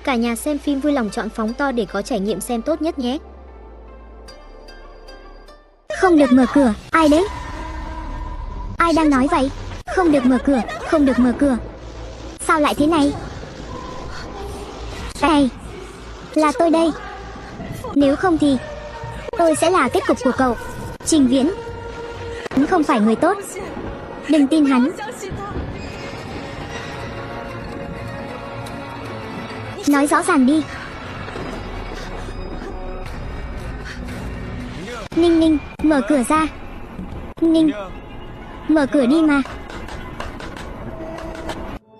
Cả nhà xem phim vui lòng chọn phóng to để có trải nghiệm xem tốt nhất nhé. Không được mở cửa, ai đấy? Ai đang nói vậy? Không được mở cửa, không được mở cửa. Sao lại thế này? Này, là tôi đây. Nếu không thì tôi sẽ là kết cục của cậu. Trình Viễn, hắn không phải người tốt. Đừng tin hắn. Nói rõ ràng đi. Ninh Ninh, mở cửa ra. Ninh, mở cửa đi mà.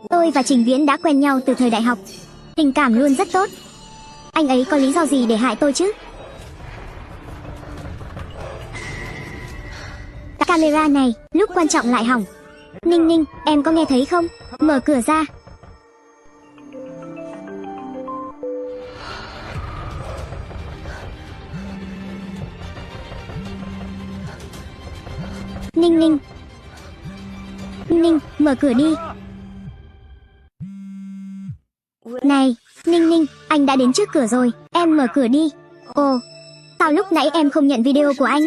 Tôi và Trình Viễn đã quen nhau từ thời đại học. Tình cảm luôn rất tốt. Anh ấy có lý do gì để hại tôi chứ? Camera này, lúc quan trọng lại hỏng. Ninh Ninh, em có nghe thấy không? Mở cửa ra. Ninh Ninh. Ninh, mở cửa đi. Này, Ninh Ninh, anh đã đến trước cửa rồi, em mở cửa đi. Ồ, sao lúc nãy em không nhận video của anh?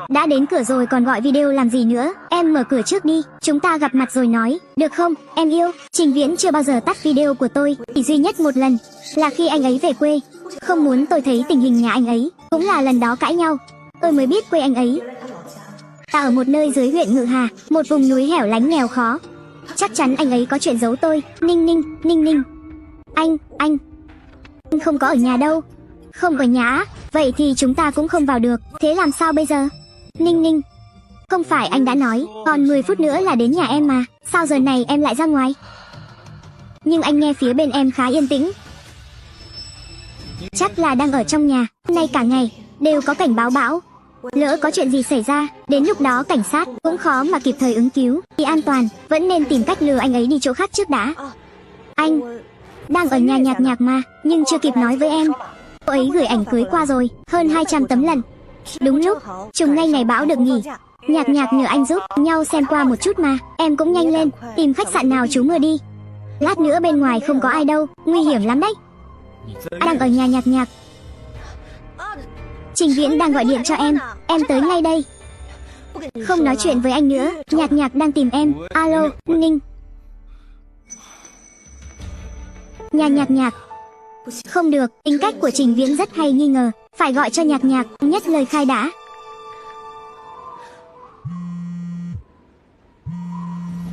Đã đến cửa rồi còn gọi video làm gì nữa? Em mở cửa trước đi, chúng ta gặp mặt rồi nói, được không? Em yêu. Trình Viễn chưa bao giờ tắt video của tôi, chỉ duy nhất một lần, là khi anh ấy về quê. Không muốn tôi thấy tình hình nhà anh ấy, cũng là lần đó cãi nhau. Tôi mới biết quê anh ấy ta ở một nơi dưới huyện Ngự Hà, một vùng núi hẻo lánh nghèo khó. Chắc chắn anh ấy có chuyện giấu tôi. Ninh Ninh, Ninh Ninh. Anh không có ở nhà đâu. Không ở nhà á? Vậy thì chúng ta cũng không vào được. Thế làm sao bây giờ? Ninh Ninh, không phải anh đã nói còn 10 phút nữa là đến nhà em mà. Sao giờ này em lại ra ngoài? Nhưng anh nghe phía bên em khá yên tĩnh. Chắc là đang ở trong nhà. Nay cả ngày đều có cảnh báo bão. Lỡ có chuyện gì xảy ra, đến lúc đó cảnh sát cũng khó mà kịp thời ứng cứu. Vì an toàn, vẫn nên tìm cách lừa anh ấy đi chỗ khác trước đã. Anh đang ở nhà Nhạc Nhạc mà, nhưng chưa kịp nói với em. Cô ấy gửi ảnh cưới qua rồi, hơn 200 tấm lần. Đúng lúc, trùng ngay ngày bão được nghỉ. Nhạc Nhạc nhờ anh giúp nhau xem qua một chút mà. Em cũng nhanh lên, tìm khách sạn nào trú mưa đi. Lát nữa bên ngoài không có ai đâu, nguy hiểm lắm đấy. Đang ở nhà Nhạc Nhạc. Trình Viễn đang gọi điện cho em tới ngay đây. Không nói chuyện với anh nữa, Nhạc Nhạc đang tìm em. Alo, Ninh. Nhà Nhạc Nhạc. Không được, tính cách của Trình Viễn rất hay nghi ngờ. Phải gọi cho Nhạc Nhạc, nhất lời khai đã.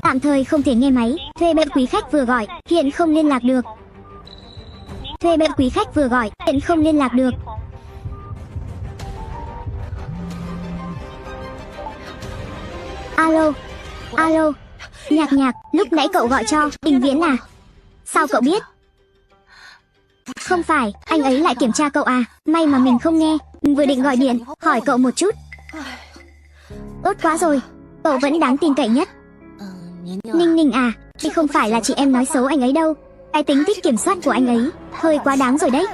Tạm thời không thể nghe máy. Thuê bên quý khách vừa gọi, hiện không liên lạc được. Thuê bên quý khách vừa gọi, hiện không liên lạc được. Alo, alo, Nhạc Nhạc, lúc nãy cậu gọi cho Trình Viễn à? Sao cậu biết? Không phải, anh ấy lại kiểm tra cậu à? May mà mình không nghe, vừa định gọi điện, hỏi cậu một chút. Tốt quá rồi, cậu vẫn đáng tin cậy nhất. Ninh Ninh à, thì không phải là chị em nói xấu anh ấy đâu. Cái tính thích kiểm soát của anh ấy, hơi quá đáng rồi đấy.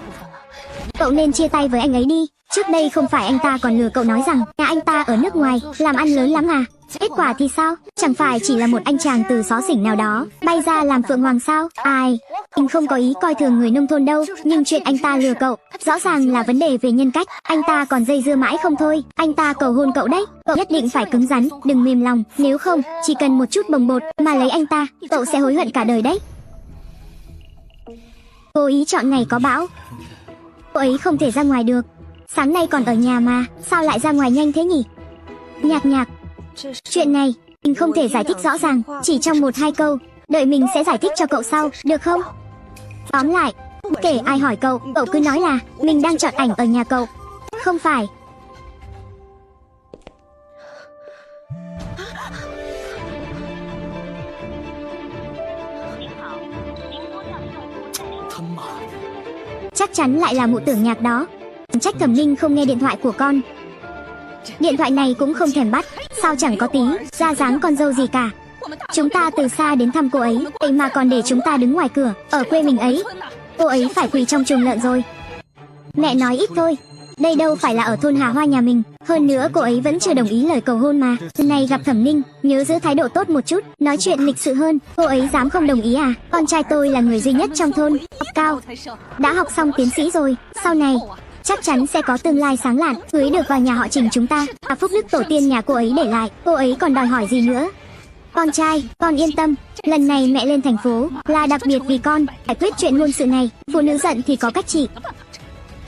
Cậu nên chia tay với anh ấy đi. Trước đây không phải anh ta còn lừa cậu nói rằng nhà anh ta ở nước ngoài, làm ăn lớn lắm à? Kết quả thì sao? Chẳng phải chỉ là một anh chàng từ xó xỉnh nào đó bay ra làm phượng hoàng sao? Ai, mình không có ý coi thường người nông thôn đâu, nhưng chuyện anh ta lừa cậu rõ ràng là vấn đề về nhân cách. Anh ta còn dây dưa mãi không thôi. Anh ta cầu hôn cậu đấy. Cậu nhất định phải cứng rắn, đừng mềm lòng. Nếu không, chỉ cần một chút bồng bột mà lấy anh ta, cậu sẽ hối hận cả đời đấy. Cố ý chọn ngày có bão. Cô ấy không thể ra ngoài được. Sáng nay còn ở nhà mà, sao lại ra ngoài nhanh thế nhỉ? Nhạc Nhạc, chuyện này mình không thể giải thích rõ ràng, chỉ trong 1-2 câu. Đợi mình sẽ giải thích cho cậu sau, được không? Tóm lại, kể ai hỏi cậu, cậu cứ nói là mình đang chọn ảnh ở nhà cậu. Không phải. Chắc chắn lại là mụ tưởng Nhạc đó. Trách Cẩm Ninh không nghe điện thoại của con. Điện thoại này cũng không thèm bắt. Sao chẳng có tí ra dáng con dâu gì cả. Chúng ta từ xa đến thăm cô ấy, ấy mà còn để chúng ta đứng ngoài cửa. Ở quê mình ấy, cô ấy phải quỳ trong chuồng lợn rồi. Mẹ nói ít thôi, đây đâu phải là ở thôn Hà Hoa nhà mình. Hơn nữa cô ấy vẫn chưa đồng ý lời cầu hôn mà. Lần này gặp Thẩm Ninh, nhớ giữ thái độ tốt một chút, nói chuyện lịch sự hơn. Cô ấy dám không đồng ý à? Con trai tôi là người duy nhất trong thôn, học cao, đã học xong tiến sĩ rồi, sau này chắc chắn sẽ có tương lai sáng lạn, cưới được vào nhà họ Trình chúng ta, và phúc đức tổ tiên nhà cô ấy để lại. Cô ấy còn đòi hỏi gì nữa? Con trai, con yên tâm, lần này mẹ lên thành phố là đặc biệt vì con, giải quyết chuyện hôn sự này. Phụ nữ giận thì có cách trị.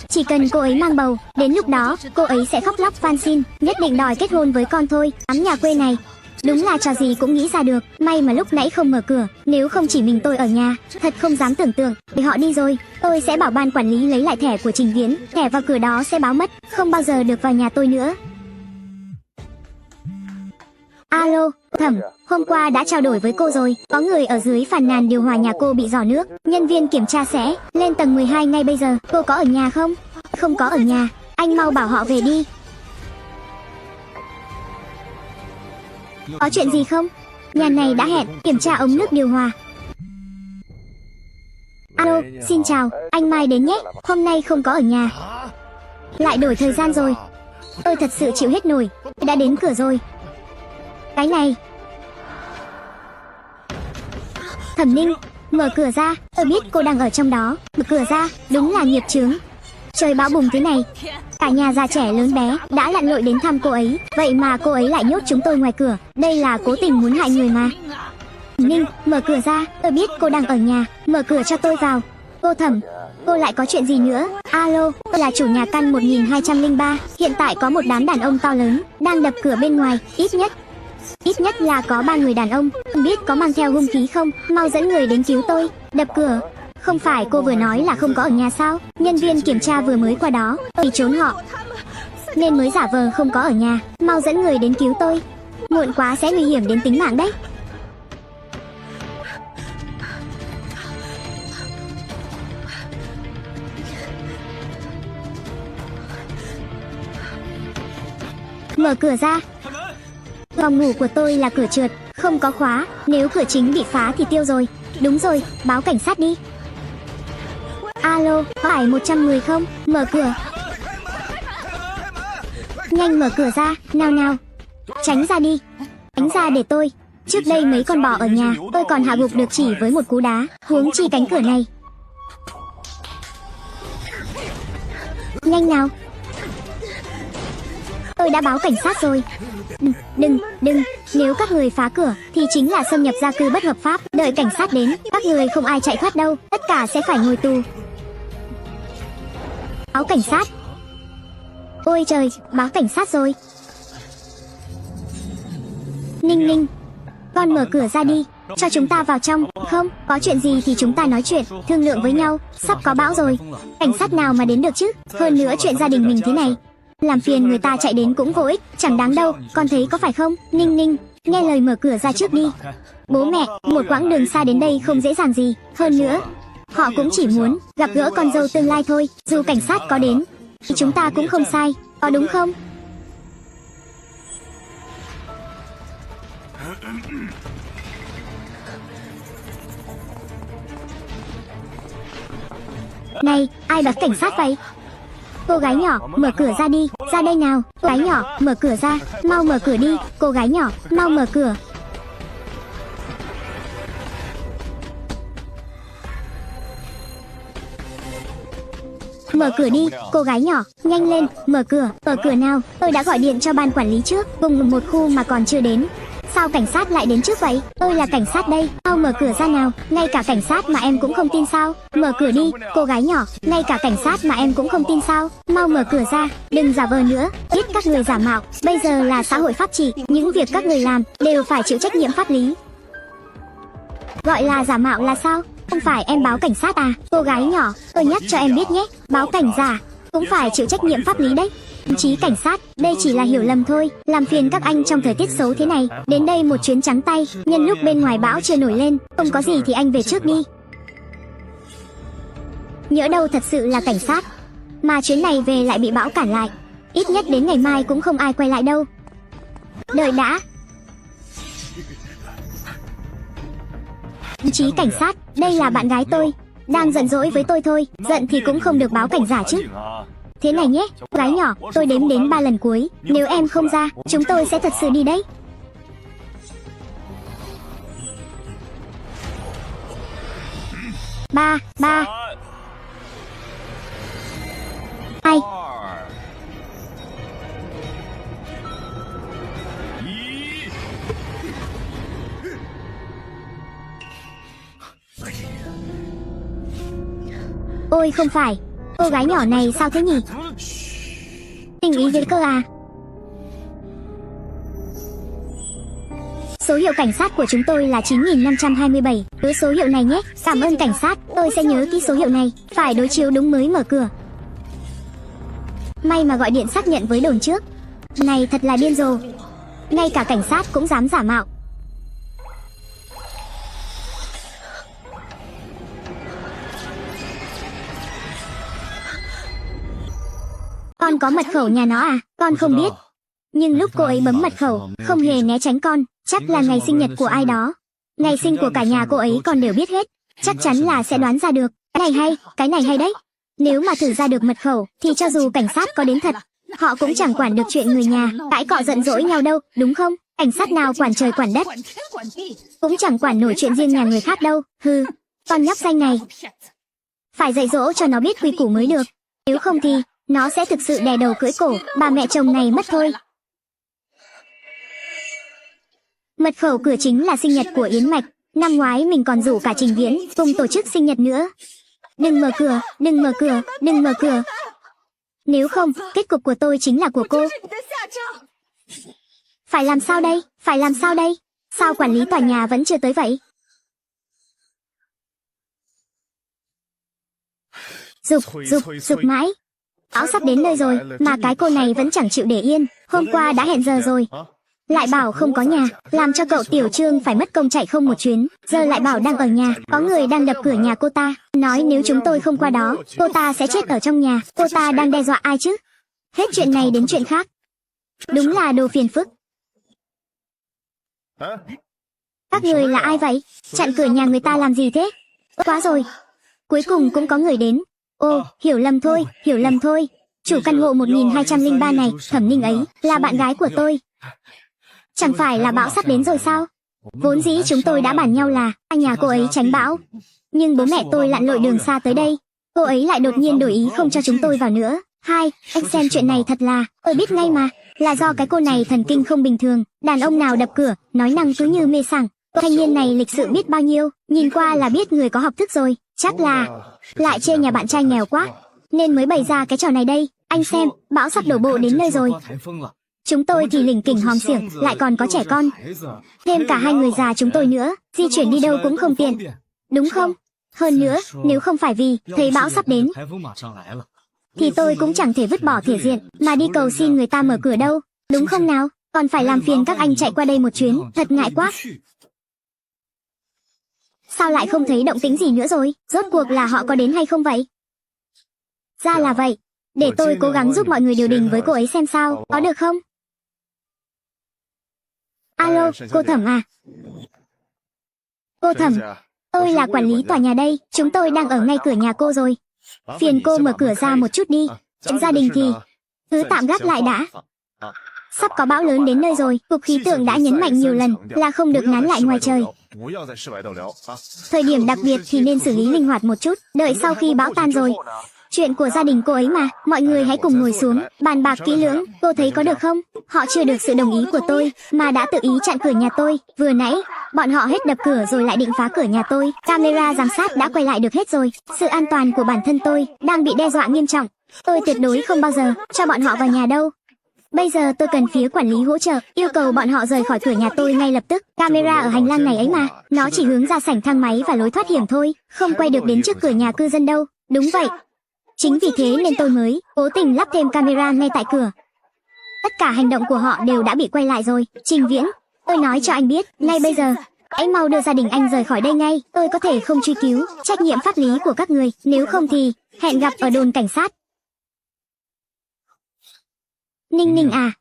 Chỉ cần cô ấy mang bầu, đến lúc đó cô ấy sẽ khóc lóc van xin, nhất định đòi kết hôn với con thôi. Đám nhà quê này đúng là trò gì cũng nghĩ ra được. May mà lúc nãy không mở cửa, nếu không chỉ mình tôi ở nhà, thật không dám tưởng tượng. Để họ đi rồi, tôi sẽ bảo ban quản lý lấy lại thẻ của Trình Viễn, thẻ vào cửa đó sẽ báo mất, không bao giờ được vào nhà tôi nữa. Alo, Thẩm, hôm qua đã trao đổi với cô rồi, có người ở dưới phàn nàn điều hòa nhà cô bị rò nước, nhân viên kiểm tra sẽ lên tầng 12 ngay bây giờ. Cô có ở nhà không? Không có ở nhà, anh mau bảo họ về đi. Có chuyện gì không? Nhà này đã hẹn kiểm tra ống nước điều hòa. Alo, xin chào, anh mai đến nhé, hôm nay không có ở nhà. Lại đổi thời gian rồi. Tôi thật sự chịu hết nổi, đã đến cửa rồi. Cái này. Thẩm Ninh, mở cửa ra, tôi biết cô đang ở trong đó. Mở cửa ra, đúng là nghiệp chướng. Trời bão bùng thế này, cả nhà già trẻ lớn bé đã lặn lội đến thăm cô ấy, vậy mà cô ấy lại nhốt chúng tôi ngoài cửa. Đây là cố tình muốn hại người mà. Ninh, mở cửa ra, tôi biết cô đang ở nhà, mở cửa cho tôi vào. Cô Thẩm, cô lại có chuyện gì nữa? Alo, tôi là chủ nhà căn 1203, hiện tại có một đám đàn ông to lớn đang đập cửa bên ngoài, ít nhất là có 3 người đàn ông, không biết có mang theo hung khí không, mau dẫn người đến cứu tôi. Đập cửa? Không phải cô vừa nói là không có ở nhà sao? Nhân viên kiểm tra vừa mới qua đó, vì trốn họ nên mới giả vờ không có ở nhà. Mau dẫn người đến cứu tôi, muộn quá sẽ nguy hiểm đến tính mạng đấy. Mở cửa ra. Phòng ngủ của tôi là cửa trượt, không có khóa, nếu cửa chính bị phá thì tiêu rồi. Đúng rồi, báo cảnh sát đi. Alo, phải 110 không? Mở cửa. Nhanh mở cửa ra, nào nào. Tránh ra đi. Tránh ra để tôi. Trước đây mấy con bò ở nhà, tôi còn hạ gục được chỉ với một cú đá, huống chi cánh cửa này. Nhanh nào. Tôi đã báo cảnh sát rồi. Đừng, nếu các người phá cửa thì chính là xâm nhập gia cư bất hợp pháp. Đợi cảnh sát đến, các người không ai chạy thoát đâu, tất cả sẽ phải ngồi tù. Báo cảnh sát. Ôi trời, báo cảnh sát rồi. Ninh, con mở cửa ra đi, cho chúng ta vào trong. Không, có chuyện gì thì chúng ta nói chuyện, thương lượng với nhau. Sắp có bão rồi, cảnh sát nào mà đến được chứ. Hơn nữa chuyện gia đình mình thế này, làm phiền người ta chạy đến cũng vô ích, chẳng đáng đâu, con thấy có phải không? Ninh, nghe lời mở cửa ra trước đi. Bố mẹ, một quãng đường xa đến đây không dễ dàng gì. Hơn nữa, họ cũng chỉ muốn gặp gỡ con dâu tương lai thôi. Dù cảnh sát có đến thì chúng ta cũng không sai, có đúng không? Này, ai bắt cảnh sát vậy? Cô gái nhỏ, mở cửa ra đi, ra đây nào. Cô gái nhỏ, mở cửa ra, mau mở cửa đi. Cô gái nhỏ, mau mở cửa. Mở cửa đi, cô gái nhỏ, nhanh lên, mở cửa nào. Tôi đã gọi điện cho ban quản lý trước, cùng một khu mà còn chưa đến. Sao cảnh sát lại đến trước vậy? Tôi là cảnh sát đây, mau mở cửa ra nào. Ngay cả cảnh sát mà em cũng không tin sao? Mở cửa đi, cô gái nhỏ, ngay cả cảnh sát mà em cũng không tin sao? Mau mở cửa ra, đừng giả vờ nữa, biết các người giả mạo. Bây giờ là xã hội pháp trị, những việc các người làm đều phải chịu trách nhiệm pháp lý. Gọi là giả mạo là sao? Không phải em báo cảnh sát à? Cô gái nhỏ, tôi nhắc cho em biết nhé, báo cảnh giả cũng phải chịu trách nhiệm pháp lý đấy. Đồng chí cảnh sát, đây chỉ là hiểu lầm thôi, làm phiền các anh trong thời tiết xấu thế này, đến đây một chuyến trắng tay, nhân lúc bên ngoài bão chưa nổi lên, không có gì thì anh về trước đi. Nhỡ đâu thật sự là cảnh sát, mà chuyến này về lại bị bão cản lại, ít nhất đến ngày mai cũng không ai quay lại đâu. Đợi đã. Đồng chí cảnh sát, đây là bạn gái tôi, đang giận dỗi với tôi thôi, giận thì cũng không được báo cảnh giả chứ. Thế này nhé, gái nhỏ, tôi đếm đến 3 lần cuối. Nếu em không ra, chúng tôi sẽ thật sự đi đấy. 3, 3, 2. Ôi không phải, cô gái nhỏ này sao thế nhỉ? Tình ý với cơ à? Số hiệu cảnh sát của chúng tôi là 9527. Nhớ số hiệu này nhé. Cảm ơn cảnh sát, tôi sẽ nhớ kỹ số hiệu này. Phải đối chiếu đúng mới mở cửa. May mà gọi điện xác nhận với đồn trước. Này thật là điên rồ. Ngay cả cảnh sát cũng dám giả mạo. Con có mật khẩu nhà nó à? Con không biết. Nhưng lúc cô ấy bấm mật khẩu, không hề né tránh con. Chắc là ngày sinh nhật của ai đó. Ngày sinh của cả nhà cô ấy con đều biết hết. Chắc chắn là sẽ đoán ra được. Cái này hay đấy. Nếu mà thử ra được mật khẩu, thì cho dù cảnh sát có đến thật, họ cũng chẳng quản được chuyện người nhà cãi cọ giận dỗi nhau đâu, đúng không? Cảnh sát nào quản trời quản đất, cũng chẳng quản nổi chuyện riêng nhà người khác đâu. Hừ, con nhóc xanh này. Phải dạy dỗ cho nó biết quy củ mới được. Nếu không thì, nó sẽ thực sự đè đầu cưỡi cổ bà mẹ chồng này mất thôi. Mật khẩu cửa chính là sinh nhật của Yến Mạch. Năm ngoái mình còn rủ cả Trình Viễn cùng tổ chức sinh nhật nữa. Đừng mở cửa, đừng mở cửa, đừng mở cửa. Nếu không, kết cục của tôi chính là của cô. Phải làm sao đây? Phải làm sao đây? Sao quản lý tòa nhà vẫn chưa tới vậy? Dục mãi. Bão sắp đến nơi rồi, mà cái cô này vẫn chẳng chịu để yên. Hôm qua đã hẹn giờ rồi, lại bảo không có nhà, làm cho cậu Tiểu Trương phải mất công chạy không một chuyến. Giờ lại bảo đang ở nhà, có người đang đập cửa nhà cô ta, nói nếu chúng tôi không qua đó, cô ta sẽ chết ở trong nhà. Cô ta đang đe dọa ai chứ? Hết chuyện này đến chuyện khác. Đúng là đồ phiền phức. Các người là ai vậy? Chặn cửa nhà người ta làm gì thế? Quá rồi. Cuối cùng cũng có người đến. Ô, hiểu lầm thôi. Chủ căn hộ 1203 này, Thẩm Ninh ấy, là bạn gái của tôi. Chẳng phải là bão sắp đến rồi sao? Vốn dĩ chúng tôi đã bàn nhau là anh nhà cô ấy tránh bão. Nhưng bố mẹ tôi lặn lội đường xa tới đây. Cô ấy lại đột nhiên đổi ý không cho chúng tôi vào nữa. Hai, anh xem chuyện này thật là, tôi biết ngay mà, là do cái cô này thần kinh không bình thường. Đàn ông nào đập cửa, nói năng cứ như mê sảng. Thanh niên này lịch sự biết bao nhiêu, nhìn qua là biết người có học thức rồi. Chắc là lại chê nhà bạn trai nghèo quá, nên mới bày ra cái trò này đây. Anh xem, bão sắp đổ bộ đến nơi rồi. Chúng tôi thì lỉnh kỉnh hòm xiểng, lại còn có trẻ con. Thêm cả hai người già chúng tôi nữa, di chuyển đi đâu cũng không tiện. Đúng không? Hơn nữa, nếu không phải vì thấy bão sắp đến, thì tôi cũng chẳng thể vứt bỏ thể diện, mà đi cầu xin người ta mở cửa đâu. Đúng không nào? Còn phải làm phiền các anh chạy qua đây một chuyến, thật ngại quá. Sao lại không thấy động tĩnh gì nữa rồi? Rốt cuộc là họ có đến hay không vậy? Ra là vậy. Để tôi cố gắng giúp mọi người điều đình với cô ấy xem sao, có được không? Alo, cô Thẩm à? Cô Thẩm, tôi là quản lý tòa nhà đây, chúng tôi đang ở ngay cửa nhà cô rồi. Phiền cô mở cửa ra một chút đi. Chuyện gia đình thì cứ tạm gác lại đã. Sắp có bão lớn đến nơi rồi, Cục Khí tượng đã nhấn mạnh nhiều lần là không được nán lại ngoài trời. Thời điểm đặc biệt thì nên xử lý linh hoạt một chút, đợi sau khi bão tan rồi. Chuyện của gia đình cô ấy mà, mọi người hãy cùng ngồi xuống, bàn bạc kỹ lưỡng, cô thấy có được không? Họ chưa được sự đồng ý của tôi, mà đã tự ý chặn cửa nhà tôi. Vừa nãy, bọn họ hết đập cửa rồi lại định phá cửa nhà tôi. Camera giám sát đã quay lại được hết rồi. Sự an toàn của bản thân tôi đang bị đe dọa nghiêm trọng. Tôi tuyệt đối không bao giờ cho bọn họ vào nhà đâu. Bây giờ tôi cần phía quản lý hỗ trợ, yêu cầu bọn họ rời khỏi cửa nhà tôi ngay lập tức. Camera ở hành lang này ấy mà, nó chỉ hướng ra sảnh thang máy và lối thoát hiểm thôi, không quay được đến trước cửa nhà cư dân đâu. Đúng vậy. Chính vì thế nên tôi mới cố tình lắp thêm camera ngay tại cửa. Tất cả hành động của họ đều đã bị quay lại rồi. Trình Viễn, tôi nói cho anh biết, ngay bây giờ, hãy mau đưa gia đình anh rời khỏi đây ngay. Tôi có thể không truy cứu trách nhiệm pháp lý của các người, nếu không thì hẹn gặp ở đồn cảnh sát. Ninh Ninh à,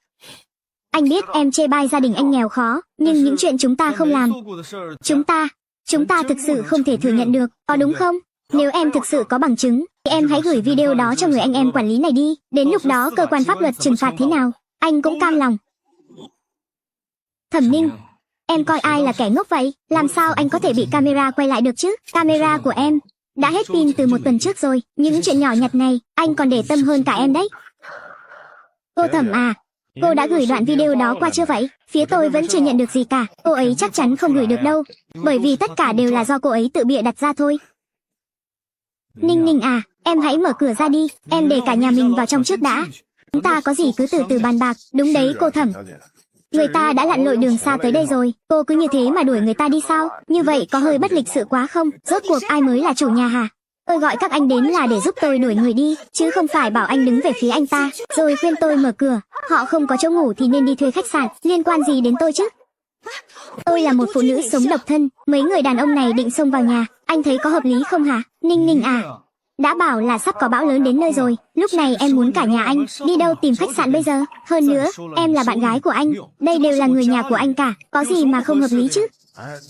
anh biết em chê bai gia đình anh nghèo khó, nhưng những chuyện chúng ta không làm, chúng ta thực sự không thể thừa nhận được, có đúng không? Nếu em thực sự có bằng chứng, thì em hãy gửi video đó cho người anh em quản lý này đi. Đến lúc đó cơ quan pháp luật trừng phạt thế nào, anh cũng cam lòng. Thẩm Ninh, em coi ai là kẻ ngốc vậy? Làm sao anh có thể bị camera quay lại được chứ? Camera của em đã hết pin từ 1 tuần trước rồi. Những chuyện nhỏ nhặt này, anh còn để tâm hơn cả em đấy. Cô Thẩm à, cô đã gửi đoạn video đó qua chưa vậy? Phía tôi vẫn chưa nhận được gì cả. Cô ấy chắc chắn không gửi được đâu. Bởi vì tất cả đều là do cô ấy tự bịa đặt ra thôi. Ninh Ninh à, em hãy mở cửa ra đi. Em để cả nhà mình vào trong trước đã. Chúng ta có gì cứ từ từ bàn bạc. Đúng đấy cô Thẩm. Người ta đã lặn lội đường xa tới đây rồi. Cô cứ như thế mà đuổi người ta đi sao? Như vậy có hơi bất lịch sự quá không? Rốt cuộc ai mới là chủ nhà hả? Tôi gọi các anh đến là để giúp tôi đuổi người đi, chứ không phải bảo anh đứng về phía anh ta, rồi khuyên tôi mở cửa. Họ không có chỗ ngủ thì nên đi thuê khách sạn, liên quan gì đến tôi chứ? Tôi là một phụ nữ sống độc thân, mấy người đàn ông này định xông vào nhà, anh thấy có hợp lý không hả? Ninh Ninh à, đã bảo là sắp có bão lớn đến nơi rồi, lúc này em muốn cả nhà anh, đi đâu tìm khách sạn bây giờ? Hơn nữa, em là bạn gái của anh, đây đều là người nhà của anh cả, có gì mà không hợp lý chứ?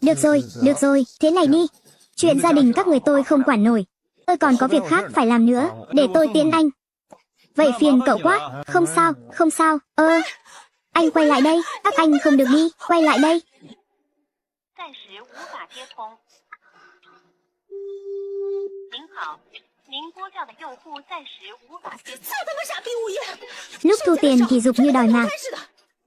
Được rồi, thế này đi, chuyện gia đình các người tôi không quản nổi. Tôi còn có việc khác phải làm nữa, để tôi tiễn anh. Vậy phiền cậu quá, không sao, anh quay lại đây, các anh không được đi, quay lại đây. Lúc thu tiền thì giục như đòi mạng.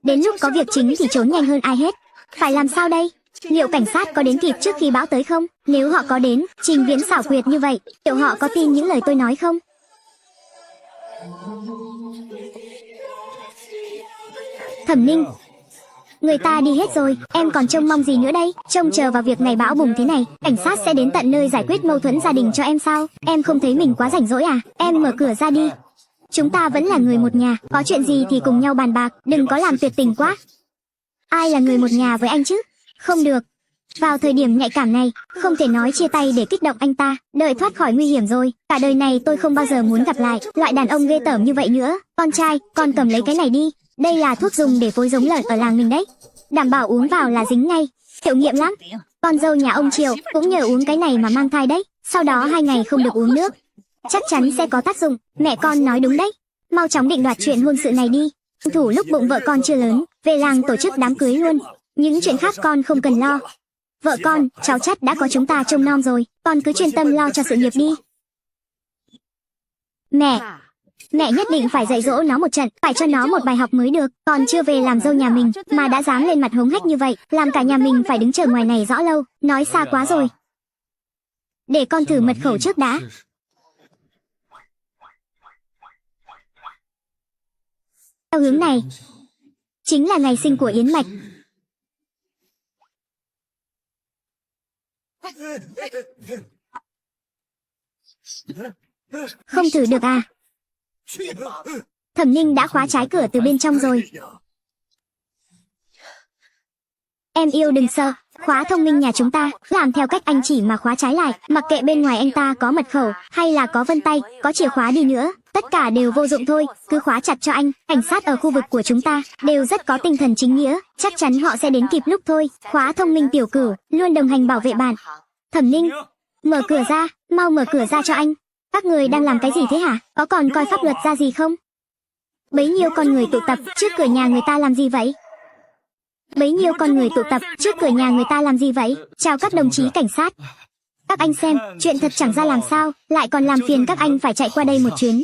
Đến lúc có việc chính thì trốn nhanh hơn ai hết. Phải làm sao đây? Liệu cảnh sát có đến kịp trước khi bão tới không? Nếu họ có đến, Trình Viễn xảo quyệt như vậy, liệu họ có tin những lời tôi nói không? Thẩm Ninh, người ta đi hết rồi, em còn trông mong gì nữa đây? Trông chờ vào việc này bão bùng thế này, cảnh sát sẽ đến tận nơi giải quyết mâu thuẫn gia đình cho em sao? Em không thấy mình quá rảnh rỗi à? Em mở cửa ra đi. Chúng ta vẫn là người một nhà, có chuyện gì thì cùng nhau bàn bạc, đừng có làm tuyệt tình quá. Ai là người một nhà với anh chứ? Không được. Vào thời điểm nhạy cảm này, không thể nói chia tay để kích động anh ta. Đợi thoát khỏi nguy hiểm rồi, cả đời này tôi không bao giờ muốn gặp lại loại đàn ông ghê tởm như vậy nữa. Con trai, con cầm lấy cái này đi. Đây là thuốc dùng để phối giống lợn ở làng mình đấy. Đảm bảo uống vào là dính ngay. Hiệu nghiệm lắm. Con dâu nhà ông Triệu cũng nhờ uống cái này mà mang thai đấy. Sau đó 2 ngày không được uống nước. Chắc chắn sẽ có tác dụng. Mẹ con nói đúng đấy. Mau chóng định đoạt chuyện hôn sự này đi. Thủ lúc bụng vợ con chưa lớn, về làng tổ chức đám cưới luôn. Những chuyện khác con không cần lo. Vợ con, cháu chắc đã có chúng ta trông nom rồi. Con cứ chuyên tâm lo cho sự nghiệp đi. Mẹ nhất định phải dạy dỗ nó một trận, phải cho nó một bài học mới được. Còn chưa về làm dâu nhà mình mà đã dám lên mặt hống hách như vậy, làm cả nhà mình phải đứng chờ ngoài này rõ lâu. Nói xa quá rồi. Để con thử mật khẩu trước đã. Theo hướng này chính là ngày sinh của Yến Mạch. Không thử được à? Thẩm Ninh đã khóa trái cửa từ bên trong rồi. Em yêu đừng sợ, khóa thông minh nhà chúng ta làm theo cách anh chỉ mà khóa trái lại. Mặc kệ bên ngoài anh ta có mật khẩu hay là có vân tay, có chìa khóa đi nữa, tất cả đều vô dụng thôi. Cứ khóa chặt cho anh. Cảnh sát ở khu vực của chúng ta đều rất có tinh thần chính nghĩa, chắc chắn họ sẽ đến kịp lúc thôi. Khóa thông minh tiểu cửu luôn đồng hành bảo vệ bạn. Thẩm Ninh, mở cửa ra, mau mở cửa ra cho anh. Các người đang làm cái gì thế hả? Có còn coi pháp luật ra gì không? Bấy nhiêu con người tụ tập trước cửa nhà người ta làm gì vậy? Chào các đồng chí cảnh sát. Các anh xem, chuyện thật chẳng ra làm sao, lại còn làm phiền các anh phải chạy qua đây một chuyến.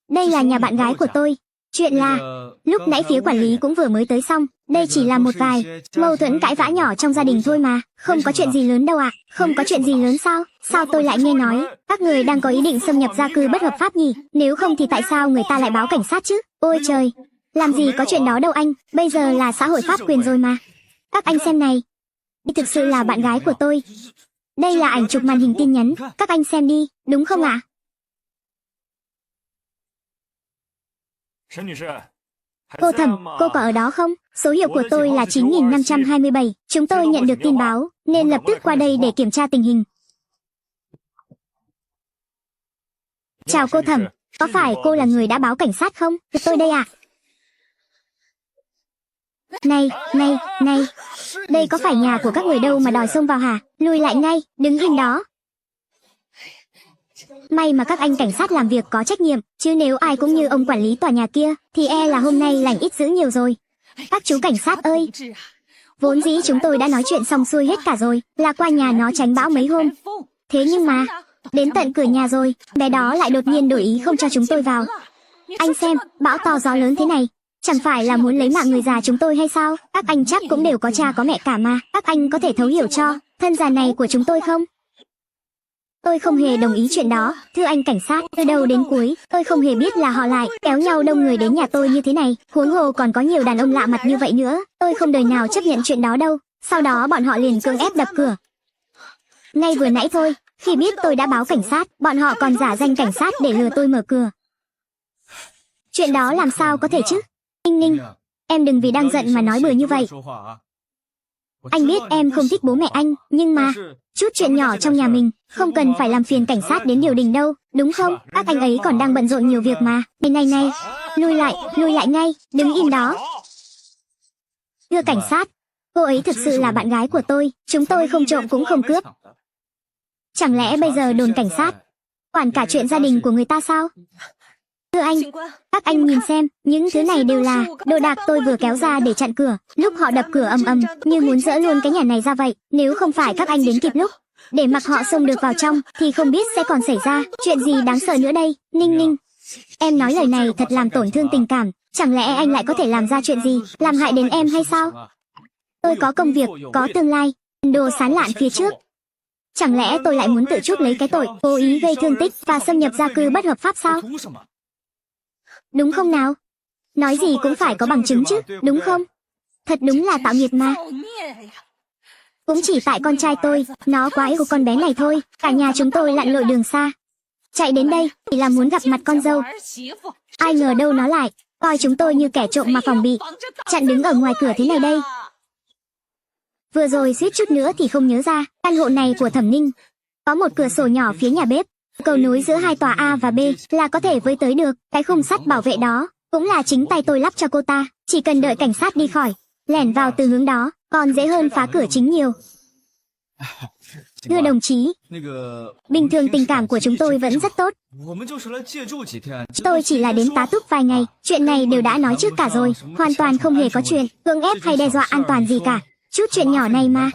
Đây là nhà bạn gái của tôi. Chuyện là, lúc nãy phía quản lý cũng vừa mới tới xong. Đây chỉ là một vài mâu thuẫn cãi vã nhỏ trong gia đình thôi mà. Không có chuyện gì lớn đâu ạ. Không có chuyện gì lớn sao? Sao tôi lại nghe nói các người đang có ý định xâm nhập gia cư bất hợp pháp nhỉ? Nếu không thì tại sao người ta lại báo cảnh sát chứ? Ôi trời, làm gì có chuyện đó đâu anh. Bây giờ là xã hội pháp quyền rồi mà. Các anh xem này. Đây thực sự là bạn gái của tôi. Đây là ảnh chụp màn hình tin nhắn. Các anh xem đi, đúng không ạ? Cô Thẩm, cô có ở đó không? Số hiệu của tôi là 9527. Chúng tôi nhận được tin báo, nên lập tức qua đây để kiểm tra tình hình. Chào cô Thẩm, có phải cô là người đã báo cảnh sát không? Tôi đây ạ. Này, đây có phải nhà của các người đâu mà đòi xông vào hả? Lùi lại ngay, đứng im đó. May mà các anh cảnh sát làm việc có trách nhiệm, chứ nếu ai cũng như ông quản lý tòa nhà kia, thì e là hôm nay lành ít dữ nhiều rồi. Các chú cảnh sát ơi, vốn dĩ chúng tôi đã nói chuyện xong xuôi hết cả rồi, là qua nhà nó tránh bão mấy hôm. Thế nhưng mà, đến tận cửa nhà rồi, bé đó lại đột nhiên đổi ý không cho chúng tôi vào. Anh xem, bão to gió lớn thế này, chẳng phải là muốn lấy mạng người già chúng tôi hay sao? Các anh chắc cũng đều có cha có mẹ cả mà, các anh có thể thấu hiểu cho thân già này của chúng tôi không? Tôi không hề đồng ý chuyện đó, thưa anh cảnh sát, từ đầu đến cuối, tôi không hề biết là họ lại kéo nhau đông người đến nhà tôi như thế này, huống hồ còn có nhiều đàn ông lạ mặt như vậy nữa, tôi không đời nào chấp nhận chuyện đó đâu. Sau đó bọn họ liền cưỡng ép đập cửa. Ngay vừa nãy thôi, khi biết tôi đã báo cảnh sát, bọn họ còn giả danh cảnh sát để lừa tôi mở cửa. Chuyện đó làm sao có thể chứ? Ninh Ninh, em đừng vì đang giận mà nói bừa như vậy. Anh biết em không thích bố mẹ anh, nhưng mà chút chuyện nhỏ trong nhà mình không cần phải làm phiền cảnh sát đến điều đình đâu, đúng không? Các anh ấy còn đang bận rộn nhiều việc mà. Này, lui lại ngay, đứng im đó. Thưa cảnh sát, cô ấy thực sự là bạn gái của tôi, chúng tôi không trộm cũng không cướp. Chẳng lẽ bây giờ đồn cảnh sát quản cả chuyện gia đình của người ta sao? Thưa anh, các anh nhìn xem, những thứ này đều là đồ đạc tôi vừa kéo ra để chặn cửa. Lúc họ đập cửa ầm ầm, như muốn dỡ luôn cái nhà này ra vậy. Nếu không phải các anh đến kịp lúc, để mặc họ xông được vào trong, thì không biết sẽ còn xảy ra chuyện gì đáng sợ nữa đây. Ninh Ninh, em nói lời này thật làm tổn thương tình cảm. Chẳng lẽ anh lại có thể làm ra chuyện gì, làm hại đến em hay sao? Tôi có công việc, có tương lai, đồ sán lạn phía trước. Chẳng lẽ tôi lại muốn tự chuốc lấy cái tội cố ý gây thương tích và xâm nhập gia cư bất hợp pháp sao? Đúng không nào? Nói gì cũng phải có bằng chứng chứ, đúng không? Thật đúng là tạo nghiệt mà. Cũng chỉ tại con trai tôi, nó quá yêu con bé này thôi, cả nhà chúng tôi lặn lội đường xa. Chạy đến đây chỉ là muốn gặp mặt con dâu. Ai ngờ đâu nó lại coi chúng tôi như kẻ trộm mà phòng bị, chặn đứng ở ngoài cửa thế này đây. Vừa rồi suýt chút nữa thì không nhớ ra, căn hộ này của Thẩm Ninh có một cửa sổ nhỏ phía nhà bếp, cầu nối giữa hai tòa A và B là có thể với tới được. Cái khung sắt bảo vệ đó cũng là chính tay tôi lắp cho cô ta, chỉ cần đợi cảnh sát đi khỏi, lẻn vào từ hướng đó còn dễ hơn phá cửa chính nhiều. Thưa đồng chí, bình thường tình cảm của chúng tôi vẫn rất tốt. Tôi chỉ là đến tá túc vài ngày, chuyện này đều đã nói trước cả rồi, hoàn toàn không hề có chuyện cưỡng ép hay đe dọa an toàn gì cả. Chút chuyện nhỏ này mà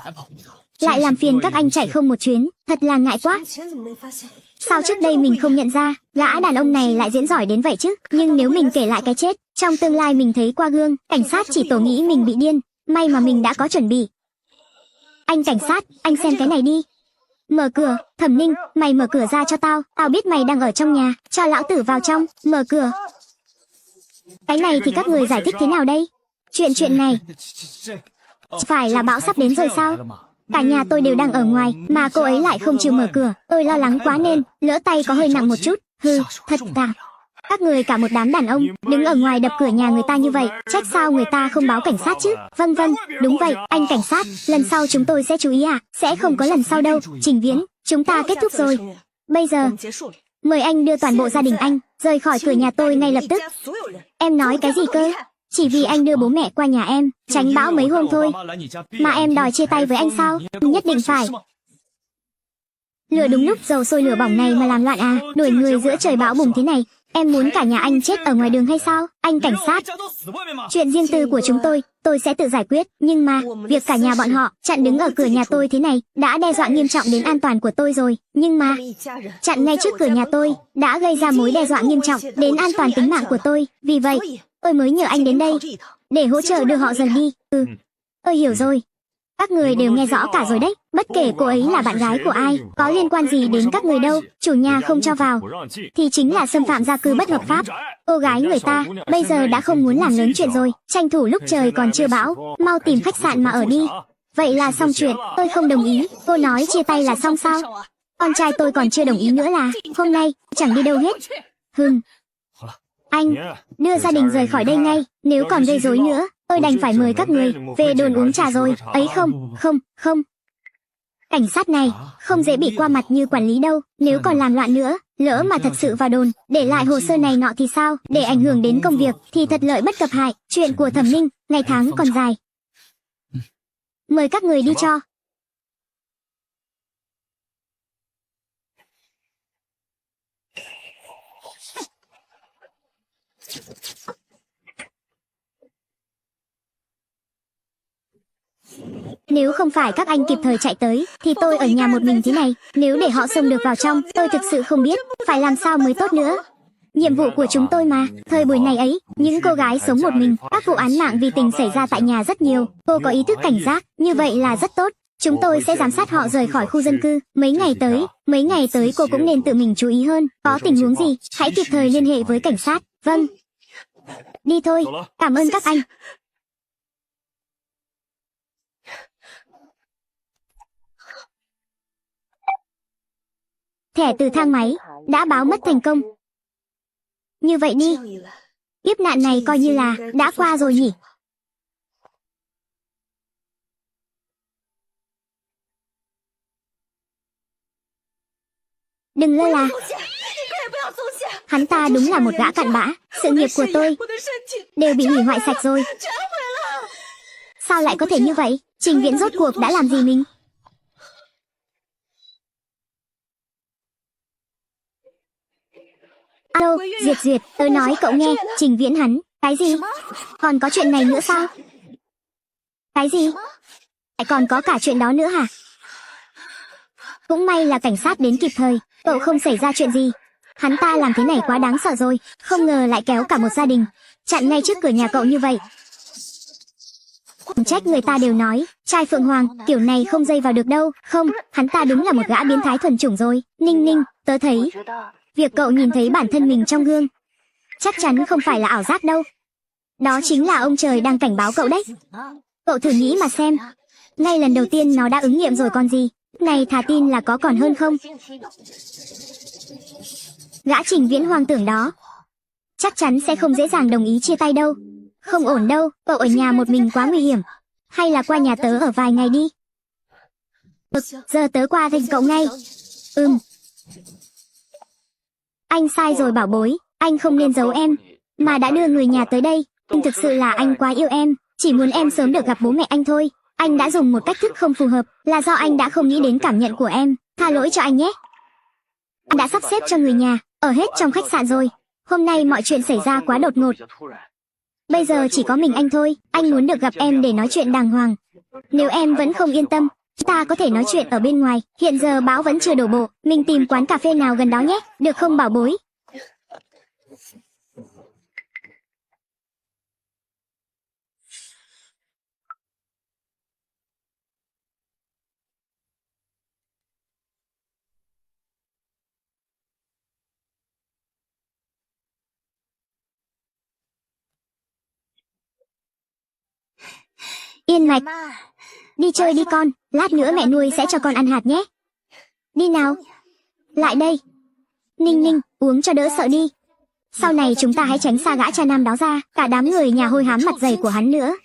lại làm phiền các anh chạy không một chuyến, thật là ngại quá. Sao trước đây mình không nhận ra, gã đàn ông này lại diễn giỏi đến vậy chứ? Nhưng nếu mình kể lại cái chết, trong tương lai mình thấy qua gương, cảnh sát chỉ tổ nghĩ mình bị điên. May mà mình đã có chuẩn bị. Anh cảnh sát, anh xem cái này đi. Mở cửa, Thẩm Ninh, mày mở cửa ra cho tao, tao biết mày đang ở trong nhà, cho lão tử vào trong, mở cửa. Cái này thì các người giải thích thế nào đây? Chuyện này, phải là bão sắp đến rồi sao? Cả nhà tôi đều đang ở ngoài, mà cô ấy lại không chịu mở cửa. Tôi lo lắng quá nên, lỡ tay có hơi nặng một chút. Hừ, thật tà. Các người cả một đám đàn ông, đứng ở ngoài đập cửa nhà người ta như vậy, trách sao người ta không báo cảnh sát chứ? Vâng, đúng vậy, anh cảnh sát, lần sau chúng tôi sẽ chú ý à? Sẽ không có lần sau đâu, Trình Viễn, chúng ta kết thúc rồi. Bây giờ, mời anh đưa toàn bộ gia đình anh rời khỏi cửa nhà tôi ngay lập tức. Em nói cái gì cơ? Chỉ vì anh đưa bố mẹ qua nhà em, tránh bão mấy hôm thôi, mà em đòi chia tay với anh sao? Nhất định phải. Lửa đúng lúc dầu sôi lửa bỏng này mà làm loạn à? Đuổi người giữa trời bão bùng thế này. Em muốn cả nhà anh chết ở ngoài đường hay sao? Anh cảnh sát, chuyện riêng tư của chúng tôi sẽ tự giải quyết. Nhưng mà, việc cả nhà bọn họ chặn đứng ở cửa nhà tôi thế này đã đe dọa nghiêm trọng đến an toàn của tôi rồi. Nhưng mà, chặn ngay trước cửa nhà tôi đã gây ra mối đe dọa nghiêm trọng đến an toàn tính mạng của tôi. Vì vậy, tôi mới nhờ anh đến đây để hỗ trợ đưa họ rời đi. Tôi hiểu rồi. Các người đều nghe rõ cả rồi đấy. Bất kể cô ấy là bạn gái của ai, có liên quan gì đến các người đâu. Chủ nhà không cho vào thì chính là xâm phạm gia cư bất hợp pháp. Cô gái người ta bây giờ đã không muốn làm lớn chuyện rồi, tranh thủ lúc trời còn chưa bão, mau tìm khách sạn mà ở đi. Vậy là xong chuyện. Tôi không đồng ý. Cô nói chia tay là xong sao? Con trai tôi còn chưa đồng ý nữa là hôm nay chẳng đi đâu hết. Anh, đưa gia đình rời khỏi đây ngay. Nếu còn gây rối nữa, tôi đành phải mời các người về đồn uống trà rồi. Ấy không. Cảnh sát này không dễ bị qua mặt như quản lý đâu. Nếu còn làm loạn nữa, lỡ mà thật sự vào đồn để lại hồ sơ này nọ thì sao? Để ảnh hưởng đến công việc thì thật lợi bất cập hại. Chuyện của Thẩm Ninh ngày tháng còn dài. Mời các người đi cho. Nếu không phải các anh kịp thời chạy tới, thì tôi ở nhà một mình thế này. Nếu để họ xông được vào trong, tôi thực sự không biết phải làm sao mới tốt nữa. Nhiệm vụ của chúng tôi mà, thời buổi này ấy, những cô gái sống một mình, các vụ án mạng vì tình xảy ra tại nhà rất nhiều. Cô có ý thức cảnh giác, như vậy là rất tốt. Chúng tôi sẽ giám sát họ rời khỏi khu dân cư. Mấy ngày tới cô cũng nên tự mình chú ý hơn. Có tình huống gì, hãy kịp thời liên hệ với cảnh sát. Vâng. Đi thôi, cảm ơn các anh. Thẻ từ thang máy đã báo mất thành công. Như vậy đi, kiếp nạn này coi như là đã qua rồi nhỉ. Đừng lơ là. Hắn ta đúng là một gã cặn bã. Sự nghiệp của tôi đều bị hủy hoại sạch rồi. Sao lại có thể như vậy? Trình Viễn rốt cuộc đã làm gì mình? Alo, Duyệt, tớ nói cậu nghe, Trình Viễn hắn. Cái gì? Còn có chuyện này nữa sao? Cái gì? Lại còn có cả chuyện đó nữa hả? Cũng may là cảnh sát đến kịp thời, cậu không xảy ra chuyện gì. Hắn ta làm thế này quá đáng sợ rồi, không ngờ lại kéo cả một gia đình, chặn ngay trước cửa nhà cậu như vậy. Trách người ta đều nói, trai Phượng Hoàng, kiểu này không dây vào được đâu. Không, hắn ta đúng là một gã biến thái thuần chủng rồi. Ninh, tớ thấy việc cậu nhìn thấy bản thân mình trong gương chắc chắn không phải là ảo giác đâu. Đó chính là ông trời đang cảnh báo cậu đấy. Cậu thử nghĩ mà xem, ngay lần đầu tiên nó đã ứng nghiệm rồi còn gì. Này thà tin là có còn hơn không. Gã Trình Viễn hoang tưởng đó chắc chắn sẽ không dễ dàng đồng ý chia tay đâu. Không ổn đâu, cậu ở nhà một mình quá nguy hiểm. Hay là qua nhà tớ ở vài ngày đi. Giờ tớ qua thành cậu ngay. Anh sai rồi bảo bối, anh không nên giấu em, mà đã đưa người nhà tới đây. Thực sự là anh quá yêu em, chỉ muốn em sớm được gặp bố mẹ anh thôi. Anh đã dùng một cách thức không phù hợp, là do anh đã không nghĩ đến cảm nhận của em. Tha lỗi cho anh nhé. Anh đã sắp xếp cho người nhà ở hết trong khách sạn rồi. Hôm nay mọi chuyện xảy ra quá đột ngột. Bây giờ chỉ có mình anh thôi. Anh muốn được gặp em để nói chuyện đàng hoàng. Nếu em vẫn không yên tâm, ta có thể nói chuyện ở bên ngoài. Hiện giờ bão vẫn chưa đổ bộ, mình tìm quán cà phê nào gần đó nhé. Được không bảo bối? Yên Mạch, đi chơi đi con, lát nữa mẹ nuôi sẽ cho con ăn hạt nhé. Đi nào. Lại đây. Ninh, uống cho đỡ sợ đi. Sau này chúng ta hãy tránh xa gã cha nam đó ra, cả đám người nhà hôi hám mặt dày của hắn nữa.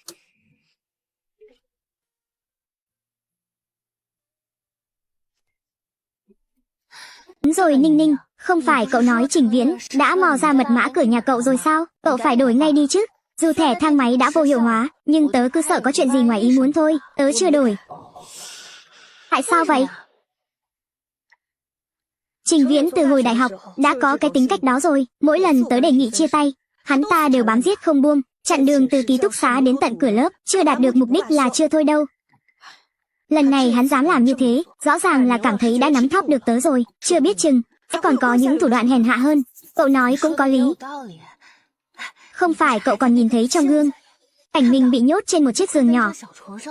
Đúng rồi Ninh, không phải cậu nói Trình Viễn đã mò ra mật mã cửa nhà cậu rồi sao? Cậu phải đổi ngay đi chứ. Dù thẻ thang máy đã vô hiệu hóa, nhưng tớ cứ sợ có chuyện gì ngoài ý muốn thôi, tớ chưa đổi. Tại sao vậy? Trình Viễn từ hồi đại học đã có cái tính cách đó rồi, mỗi lần tớ đề nghị chia tay, hắn ta đều bám giết không buông, chặn đường từ ký túc xá đến tận cửa lớp, chưa đạt được mục đích là chưa thôi đâu. Lần này hắn dám làm như thế, rõ ràng là cảm thấy đã nắm thóp được tớ rồi, chưa biết chừng sẽ còn có những thủ đoạn hèn hạ hơn. Cậu nói cũng có lý. Không phải cậu còn nhìn thấy trong gương cảnh mình bị nhốt trên một chiếc giường nhỏ,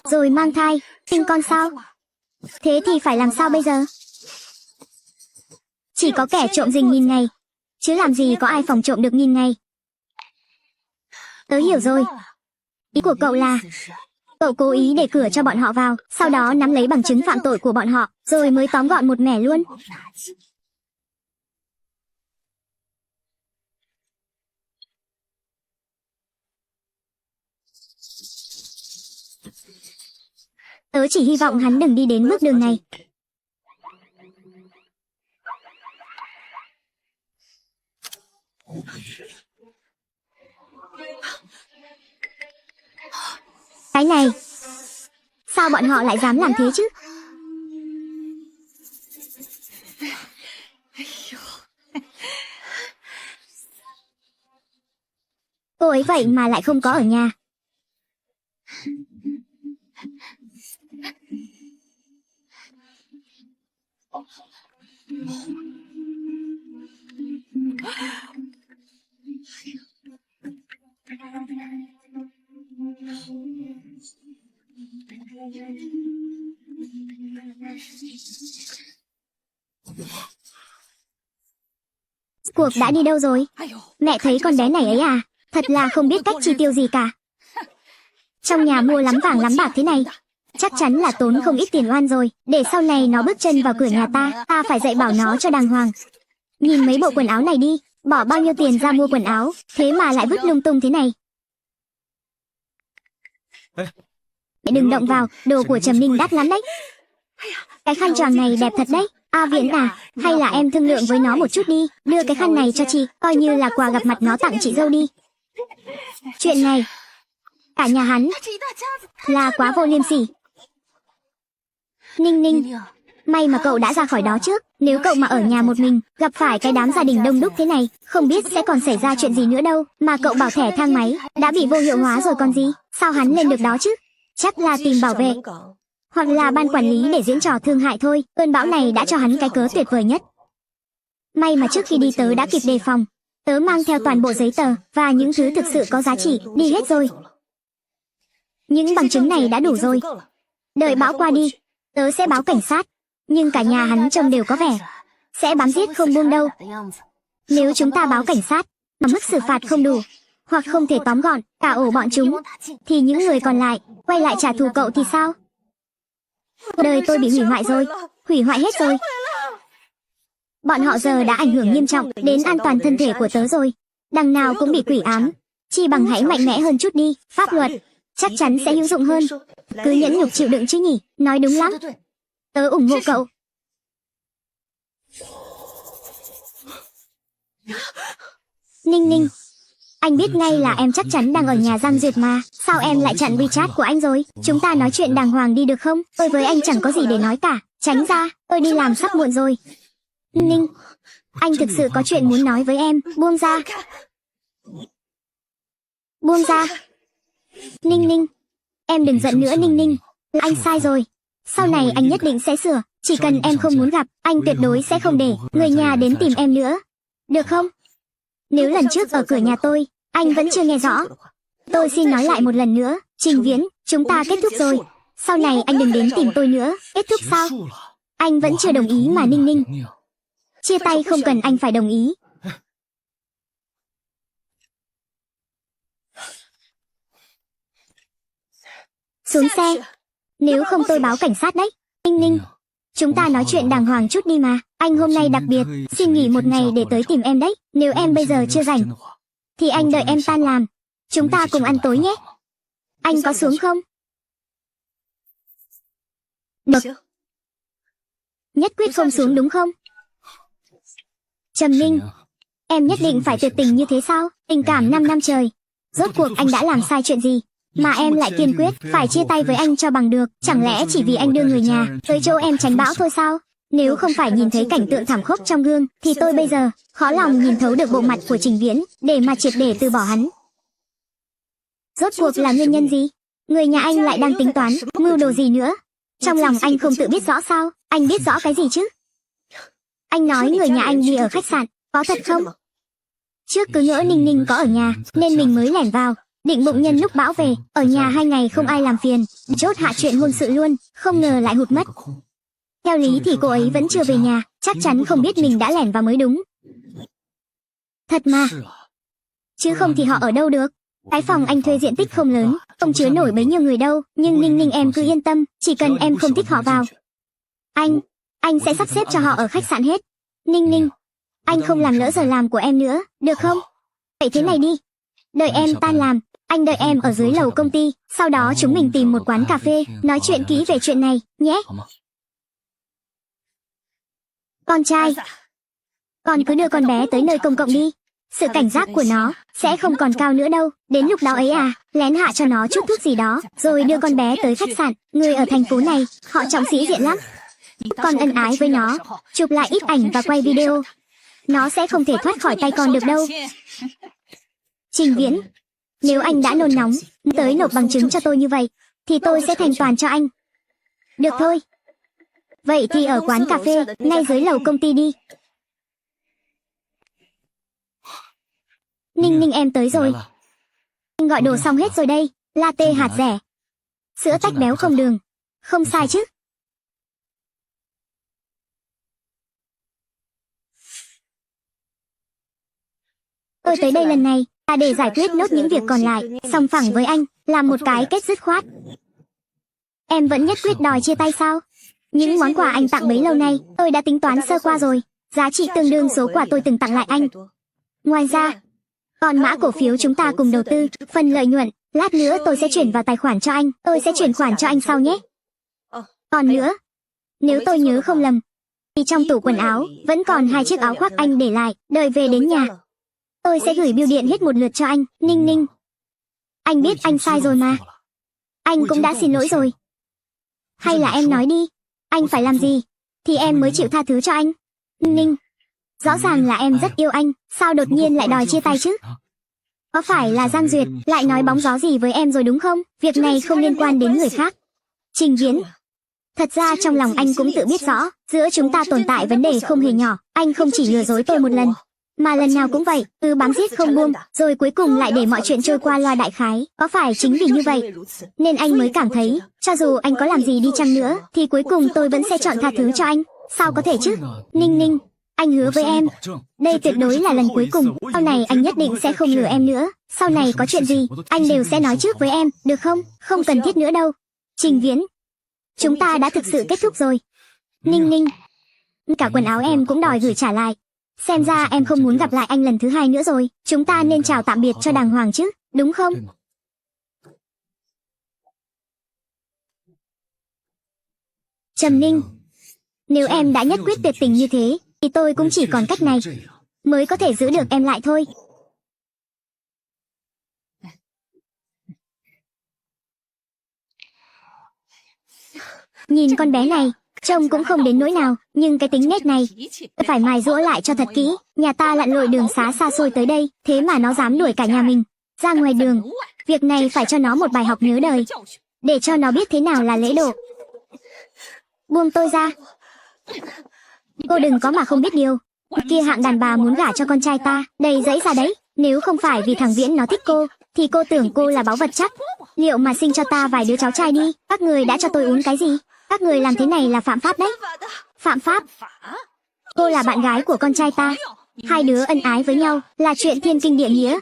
rồi mang thai, sinh con sao? Thế thì phải làm sao bây giờ? Chỉ có kẻ trộm rình nghìn ngày, chứ làm gì có ai phòng trộm được nghìn ngày. Tớ hiểu rồi. Ý của cậu là cậu cố ý để cửa cho bọn họ vào, sau đó nắm lấy bằng chứng phạm tội của bọn họ, rồi mới tóm gọn một mẻ luôn. Tớ chỉ hy vọng hắn đừng đi đến bước đường này. Cái này, sao bọn họ lại dám làm thế chứ? Cô ấy vậy mà lại không có ở nhà. Cuộc đã đi đâu rồi? Mẹ thấy con bé này ấy à? Thật là không biết cách chi tiêu gì cả. Trong nhà mua lắm vàng lắm bạc thế này, chắc chắn là tốn không ít tiền oan rồi. Để sau này nó bước chân vào cửa nhà ta, ta phải dạy bảo nó cho đàng hoàng. Nhìn mấy bộ quần áo này đi, bỏ bao nhiêu tiền ra mua quần áo, thế mà lại vứt lung tung thế này. Đừng động vào, đồ của Trầm Ninh đắt lắm đấy. Cái khăn tròn này đẹp thật đấy. A Viễn à, hay là em thương lượng với nó một chút đi, đưa cái khăn này cho chị, coi như là quà gặp mặt nó tặng chị dâu đi. Chuyện này, cả nhà hắn là quá vô liêm sỉ. Ninh Ninh, may mà cậu đã ra khỏi đó trước, nếu cậu mà ở nhà một mình, gặp phải cái đám gia đình đông đúc thế này, không biết sẽ còn xảy ra chuyện gì nữa đâu. Mà cậu bảo thẻ thang máy đã bị vô hiệu hóa rồi còn gì, sao hắn lên được đó chứ? Chắc là tìm bảo vệ hoặc là ban quản lý để diễn trò thương hại thôi. Cơn bão này đã cho hắn cái cớ tuyệt vời nhất. May mà trước khi đi tớ đã kịp đề phòng. Tớ mang theo toàn bộ giấy tờ và những thứ thực sự có giá trị, đi hết rồi. Những bằng chứng này đã đủ rồi. Đợi bão qua đi, tớ sẽ báo cảnh sát. Nhưng cả nhà hắn trông đều có vẻ sẽ bám giết không buông đâu. Nếu chúng ta báo cảnh sát mà mức xử phạt không đủ, hoặc không thể tóm gọn cả ổ bọn chúng, thì những người còn lại quay lại trả thù cậu thì sao? Đời tôi bị hủy hoại rồi, hủy hoại hết rồi. Bọn họ giờ đã ảnh hưởng nghiêm trọng đến an toàn thân thể của tớ rồi. Đằng nào cũng bị quỷ ám. Chi bằng hãy mạnh mẽ hơn chút đi, pháp luật chắc chắn sẽ hữu dụng hơn. Cứ nhẫn nhục chịu đựng chứ nhỉ, nói đúng lắm. Tớ ủng hộ cậu. Ninh Ninh, anh biết ngay là em chắc chắn đang ở nhà Giang Duyệt mà. Sao em lại chặn WeChat của anh rồi? Chúng ta nói chuyện đàng hoàng đi được không? Tôi với anh chẳng có gì để nói cả. Tránh ra, tôi đi làm sắp muộn rồi. Ninh, anh thực sự có chuyện muốn nói với em. Buông ra. Buông ra. Ninh Ninh, em đừng giận nữa Ninh Ninh. Anh sai rồi. Sau này anh nhất định sẽ sửa. Chỉ cần em không muốn gặp, anh tuyệt đối sẽ không để người nhà đến tìm em nữa. Được không? Nếu lần trước ở cửa nhà tôi, anh vẫn chưa nghe rõ, tôi xin nói lại một lần nữa. Trình Viễn, chúng ta kết thúc rồi. Sau này anh đừng đến tìm tôi nữa. Kết thúc sao? Anh vẫn chưa đồng ý mà Ninh Ninh. Chia tay không cần anh phải đồng ý. Xuống xe. Nếu không tôi báo cảnh sát đấy. Ninh Ninh, chúng ta nói chuyện đàng hoàng chút đi mà. Anh hôm nay đặc biệt xin nghỉ một ngày để tới tìm em đấy. Nếu em bây giờ chưa rảnh, thì anh đợi em tan làm, chúng ta cùng ăn tối nhé. Anh có xuống không? Được. Nhất quyết không xuống đúng không? Trầm Ninh, em nhất định phải tuyệt tình như thế sao? Tình cảm 5 năm trời. Rốt cuộc anh đã làm sai chuyện gì mà em lại kiên quyết phải chia tay với anh cho bằng được? Chẳng lẽ chỉ vì anh đưa người nhà tới chỗ em tránh bão thôi sao? Nếu không phải nhìn thấy cảnh tượng thảm khốc trong gương, thì tôi bây giờ khó lòng nhìn thấu được bộ mặt của Trình Viễn để mà triệt để từ bỏ hắn. Rốt cuộc là nguyên nhân gì? Người nhà anh lại đang tính toán mưu đồ gì nữa? Trong lòng anh không tự biết rõ sao? Anh biết rõ cái gì chứ? Anh nói người nhà anh đi ở khách sạn, có thật không? Trước cứ ngỡ Ninh Ninh có ở nhà, nên mình mới lẻn vào, định bụng nhân lúc bão về, ở nhà 2 ngày không ai làm phiền, chốt hạ chuyện hôn sự luôn, không ngờ lại hụt mất. Theo lý thì cô ấy vẫn chưa về nhà, chắc chắn không biết mình đã lẻn vào mới đúng. Thật mà. Chứ không thì họ ở đâu được. Cái phòng anh thuê diện tích không lớn, không chứa nổi bấy nhiêu người đâu, nhưng Ninh Ninh em cứ yên tâm, chỉ cần em không thích họ vào, anh sẽ sắp xếp cho họ ở khách sạn hết. Ninh Ninh, anh không làm lỡ giờ làm của em nữa, được không? Vậy thế này đi, đợi em tan làm, anh đợi em ở dưới lầu công ty, sau đó chúng mình tìm một quán cà phê, nói chuyện kỹ về chuyện này, nhé. Con trai, con cứ đưa con bé tới nơi công cộng đi. Sự cảnh giác của nó sẽ không còn cao nữa đâu. Đến lúc đó ấy à, lén hạ cho nó chút thuốc gì đó, rồi đưa con bé tới khách sạn. Người ở thành phố này, họ trọng sĩ diện lắm. Con ân ái với nó, chụp lại ít ảnh và quay video. Nó sẽ không thể thoát khỏi tay con được đâu. Trình Viễn, nếu anh đã nôn nóng tới nộp bằng chứng cho tôi như vậy, thì tôi sẽ thành toàn cho anh. Được thôi. Vậy thì ở quán cà phê, ngay dưới lầu công ty đi. Ninh Ninh em tới rồi. Anh gọi đồ xong hết rồi đây. Latte hạt rẻ. Sữa tách béo không đường. Không sai chứ? Tôi tới đây lần này là để giải quyết nốt những việc còn lại, song phẳng với anh, làm một cái kết dứt khoát. Em vẫn nhất quyết đòi chia tay sao? Những món quà anh tặng bấy lâu nay, tôi đã tính toán sơ qua rồi. Giá trị tương đương số quà tôi từng tặng lại anh. Ngoài ra, còn mã cổ phiếu chúng ta cùng đầu tư, phần lợi nhuận, lát nữa tôi sẽ chuyển vào tài khoản cho anh. Tôi sẽ chuyển khoản cho anh sau nhé. Còn nữa, nếu tôi nhớ không lầm, thì trong tủ quần áo vẫn còn 2 chiếc áo khoác anh để lại, đợi về đến nhà tôi sẽ gửi bưu điện hết một lượt cho anh. Ninh Ninh, anh biết anh sai rồi mà. Anh cũng đã xin lỗi rồi. Hay là em nói đi, anh phải làm gì thì em mới chịu tha thứ cho anh? Ninh, rõ ràng là em rất yêu anh, sao đột nhiên lại đòi chia tay chứ? Có phải là Giang Duyệt lại nói bóng gió gì với em rồi đúng không? Việc này không liên quan đến người khác. Trình Viễn, thật ra trong lòng anh cũng tự biết rõ, giữa chúng ta tồn tại vấn đề không hề nhỏ. Anh không chỉ lừa dối tôi một lần, mà lần nào cũng vậy, cứ bám giết không buông, rồi cuối cùng lại để mọi chuyện trôi qua loa đại khái. Có phải chính vì như vậy nên anh mới cảm thấy, cho dù anh có làm gì đi chăng nữa, thì cuối cùng tôi vẫn sẽ chọn tha thứ cho anh. Sao có thể chứ? Ninh Ninh, anh hứa với em, đây tuyệt đối là lần cuối cùng. Sau này anh nhất định sẽ không lừa em nữa. Sau này có chuyện gì, anh đều sẽ nói trước với em, được không? Không cần thiết nữa đâu. Trình Viễn, chúng ta đã thực sự kết thúc rồi. Ninh Ninh, cả quần áo em cũng đòi gửi trả lại. Xem ra em không muốn gặp lại anh lần thứ 2 nữa rồi. Chúng ta nên chào tạm biệt cho đàng hoàng chứ, đúng không? Trầm Ninh, nếu em đã nhất quyết tuyệt tình như thế, thì tôi cũng chỉ còn cách này mới có thể giữ được em lại thôi. Nhìn con bé này, trông cũng không đến nỗi nào, nhưng cái tính nết này phải mài giũa lại cho thật kỹ. Nhà ta lặn lội đường xá xa xôi tới đây, thế mà nó dám đuổi cả nhà mình ra ngoài đường. Việc này phải cho nó một bài học nhớ đời, để cho nó biết thế nào là lễ độ. Buông tôi ra. Cô đừng có mà không biết điều. Kia hạng đàn bà muốn gả cho con trai ta, đầy dẫy ra đấy. Nếu không phải vì thằng Viễn nó thích cô, thì cô tưởng cô là báu vật chắc. Liệu mà sinh cho ta vài đứa cháu trai đi. Các người đã cho tôi uống cái gì? Các người làm thế này là phạm pháp đấy. Phạm pháp? Cô là bạn gái của con trai ta. 2 đứa ân ái với nhau là chuyện thiên kinh địa nghĩa.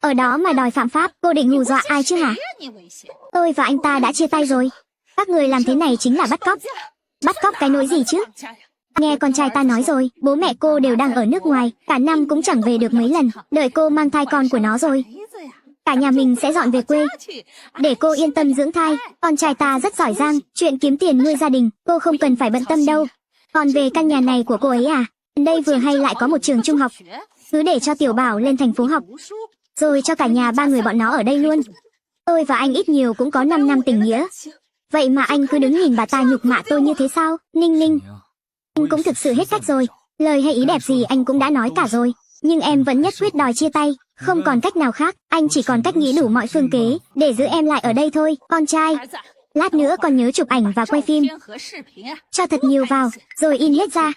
Ở đó mà đòi phạm pháp, cô định hù dọa ai chứ hả? Tôi và anh ta đã chia tay rồi. Các người làm thế này chính là bắt cóc. Bắt cóc cái nỗi gì chứ? Nghe con trai ta nói rồi, bố mẹ cô đều đang ở nước ngoài, cả năm cũng chẳng về được mấy lần, đợi cô mang thai con của nó rồi. Cả nhà mình sẽ dọn về quê, để cô yên tâm dưỡng thai. Con trai ta rất giỏi giang, chuyện kiếm tiền nuôi gia đình, cô không cần phải bận tâm đâu. Còn về căn nhà này của cô ấy à, đây vừa hay lại có một trường trung học, cứ để cho Tiểu Bảo lên thành phố học, rồi cho cả nhà 3 người bọn nó ở đây luôn. Tôi và anh ít nhiều cũng có 5 năm tình nghĩa. Vậy mà anh cứ đứng nhìn bà ta nhục mạ tôi như thế sao? Ninh Ninh, anh cũng thực sự hết cách rồi. Lời hay ý đẹp gì anh cũng đã nói cả rồi, nhưng em vẫn nhất quyết đòi chia tay. Không còn cách nào khác, anh chỉ còn cách nghĩ đủ mọi phương kế để giữ em lại ở đây thôi. Con trai, lát nữa con nhớ chụp ảnh và quay phim cho thật nhiều vào, rồi in hết ra,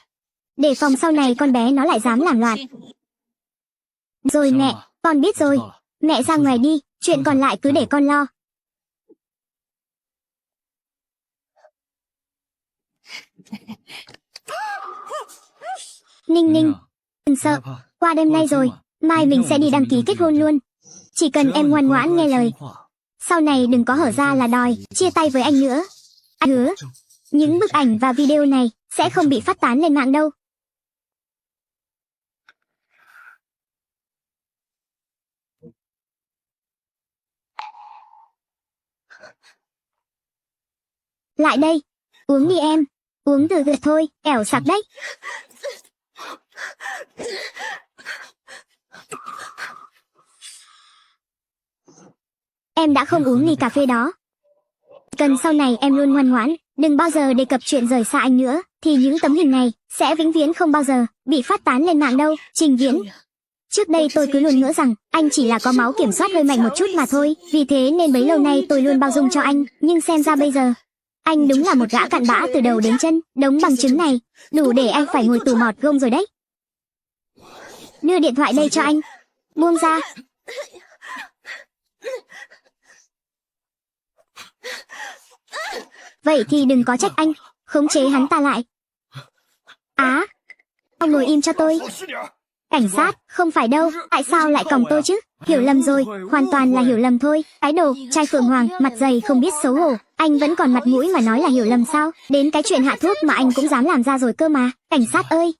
để phòng sau này con bé nó lại dám làm loạn. Rồi mẹ, con biết rồi. Mẹ ra ngoài đi, chuyện còn lại cứ để con lo. Ninh Ninh, đừng sợ, qua đêm nay rồi, mai mình sẽ đi đăng ký kết hôn luôn. Chỉ cần em ngoan ngoãn nghe lời, sau này đừng có hở ra là đòi chia tay với anh nữa. Anh hứa, những bức ảnh và video này sẽ không bị phát tán lên mạng đâu. Lại đây, uống đi em, uống từ từ thôi, ẻo sặc đấy. Em đã không uống ly cà phê đó. Cần sau này em luôn ngoan ngoãn, đừng bao giờ đề cập chuyện rời xa anh nữa, thì những tấm hình này sẽ vĩnh viễn không bao giờ bị phát tán lên mạng đâu. Trình Viễn, trước đây tôi cứ luôn ngỡ rằng anh chỉ là có máu kiểm soát hơi mạnh một chút mà thôi, vì thế nên bấy lâu nay tôi luôn bao dung cho anh, nhưng xem ra bây giờ anh đúng là một gã cặn bã từ đầu đến chân. Đống bằng chứng này đủ để anh phải ngồi tù mọt gông rồi đấy. Đưa điện thoại đây cho anh. Buông ra. Vậy thì đừng có trách anh, khống chế hắn ta lại. Á, ông ngồi im cho tôi. Cảnh sát, không phải đâu, tại sao lại còng tôi chứ? Hiểu lầm rồi, hoàn toàn là hiểu lầm thôi. Cái đồ, trai Phượng Hoàng, mặt dày không biết xấu hổ. Anh vẫn còn mặt mũi mà nói là hiểu lầm sao? Đến cái chuyện hạ thuốc mà anh cũng dám làm ra rồi cơ mà. Cảnh sát ơi,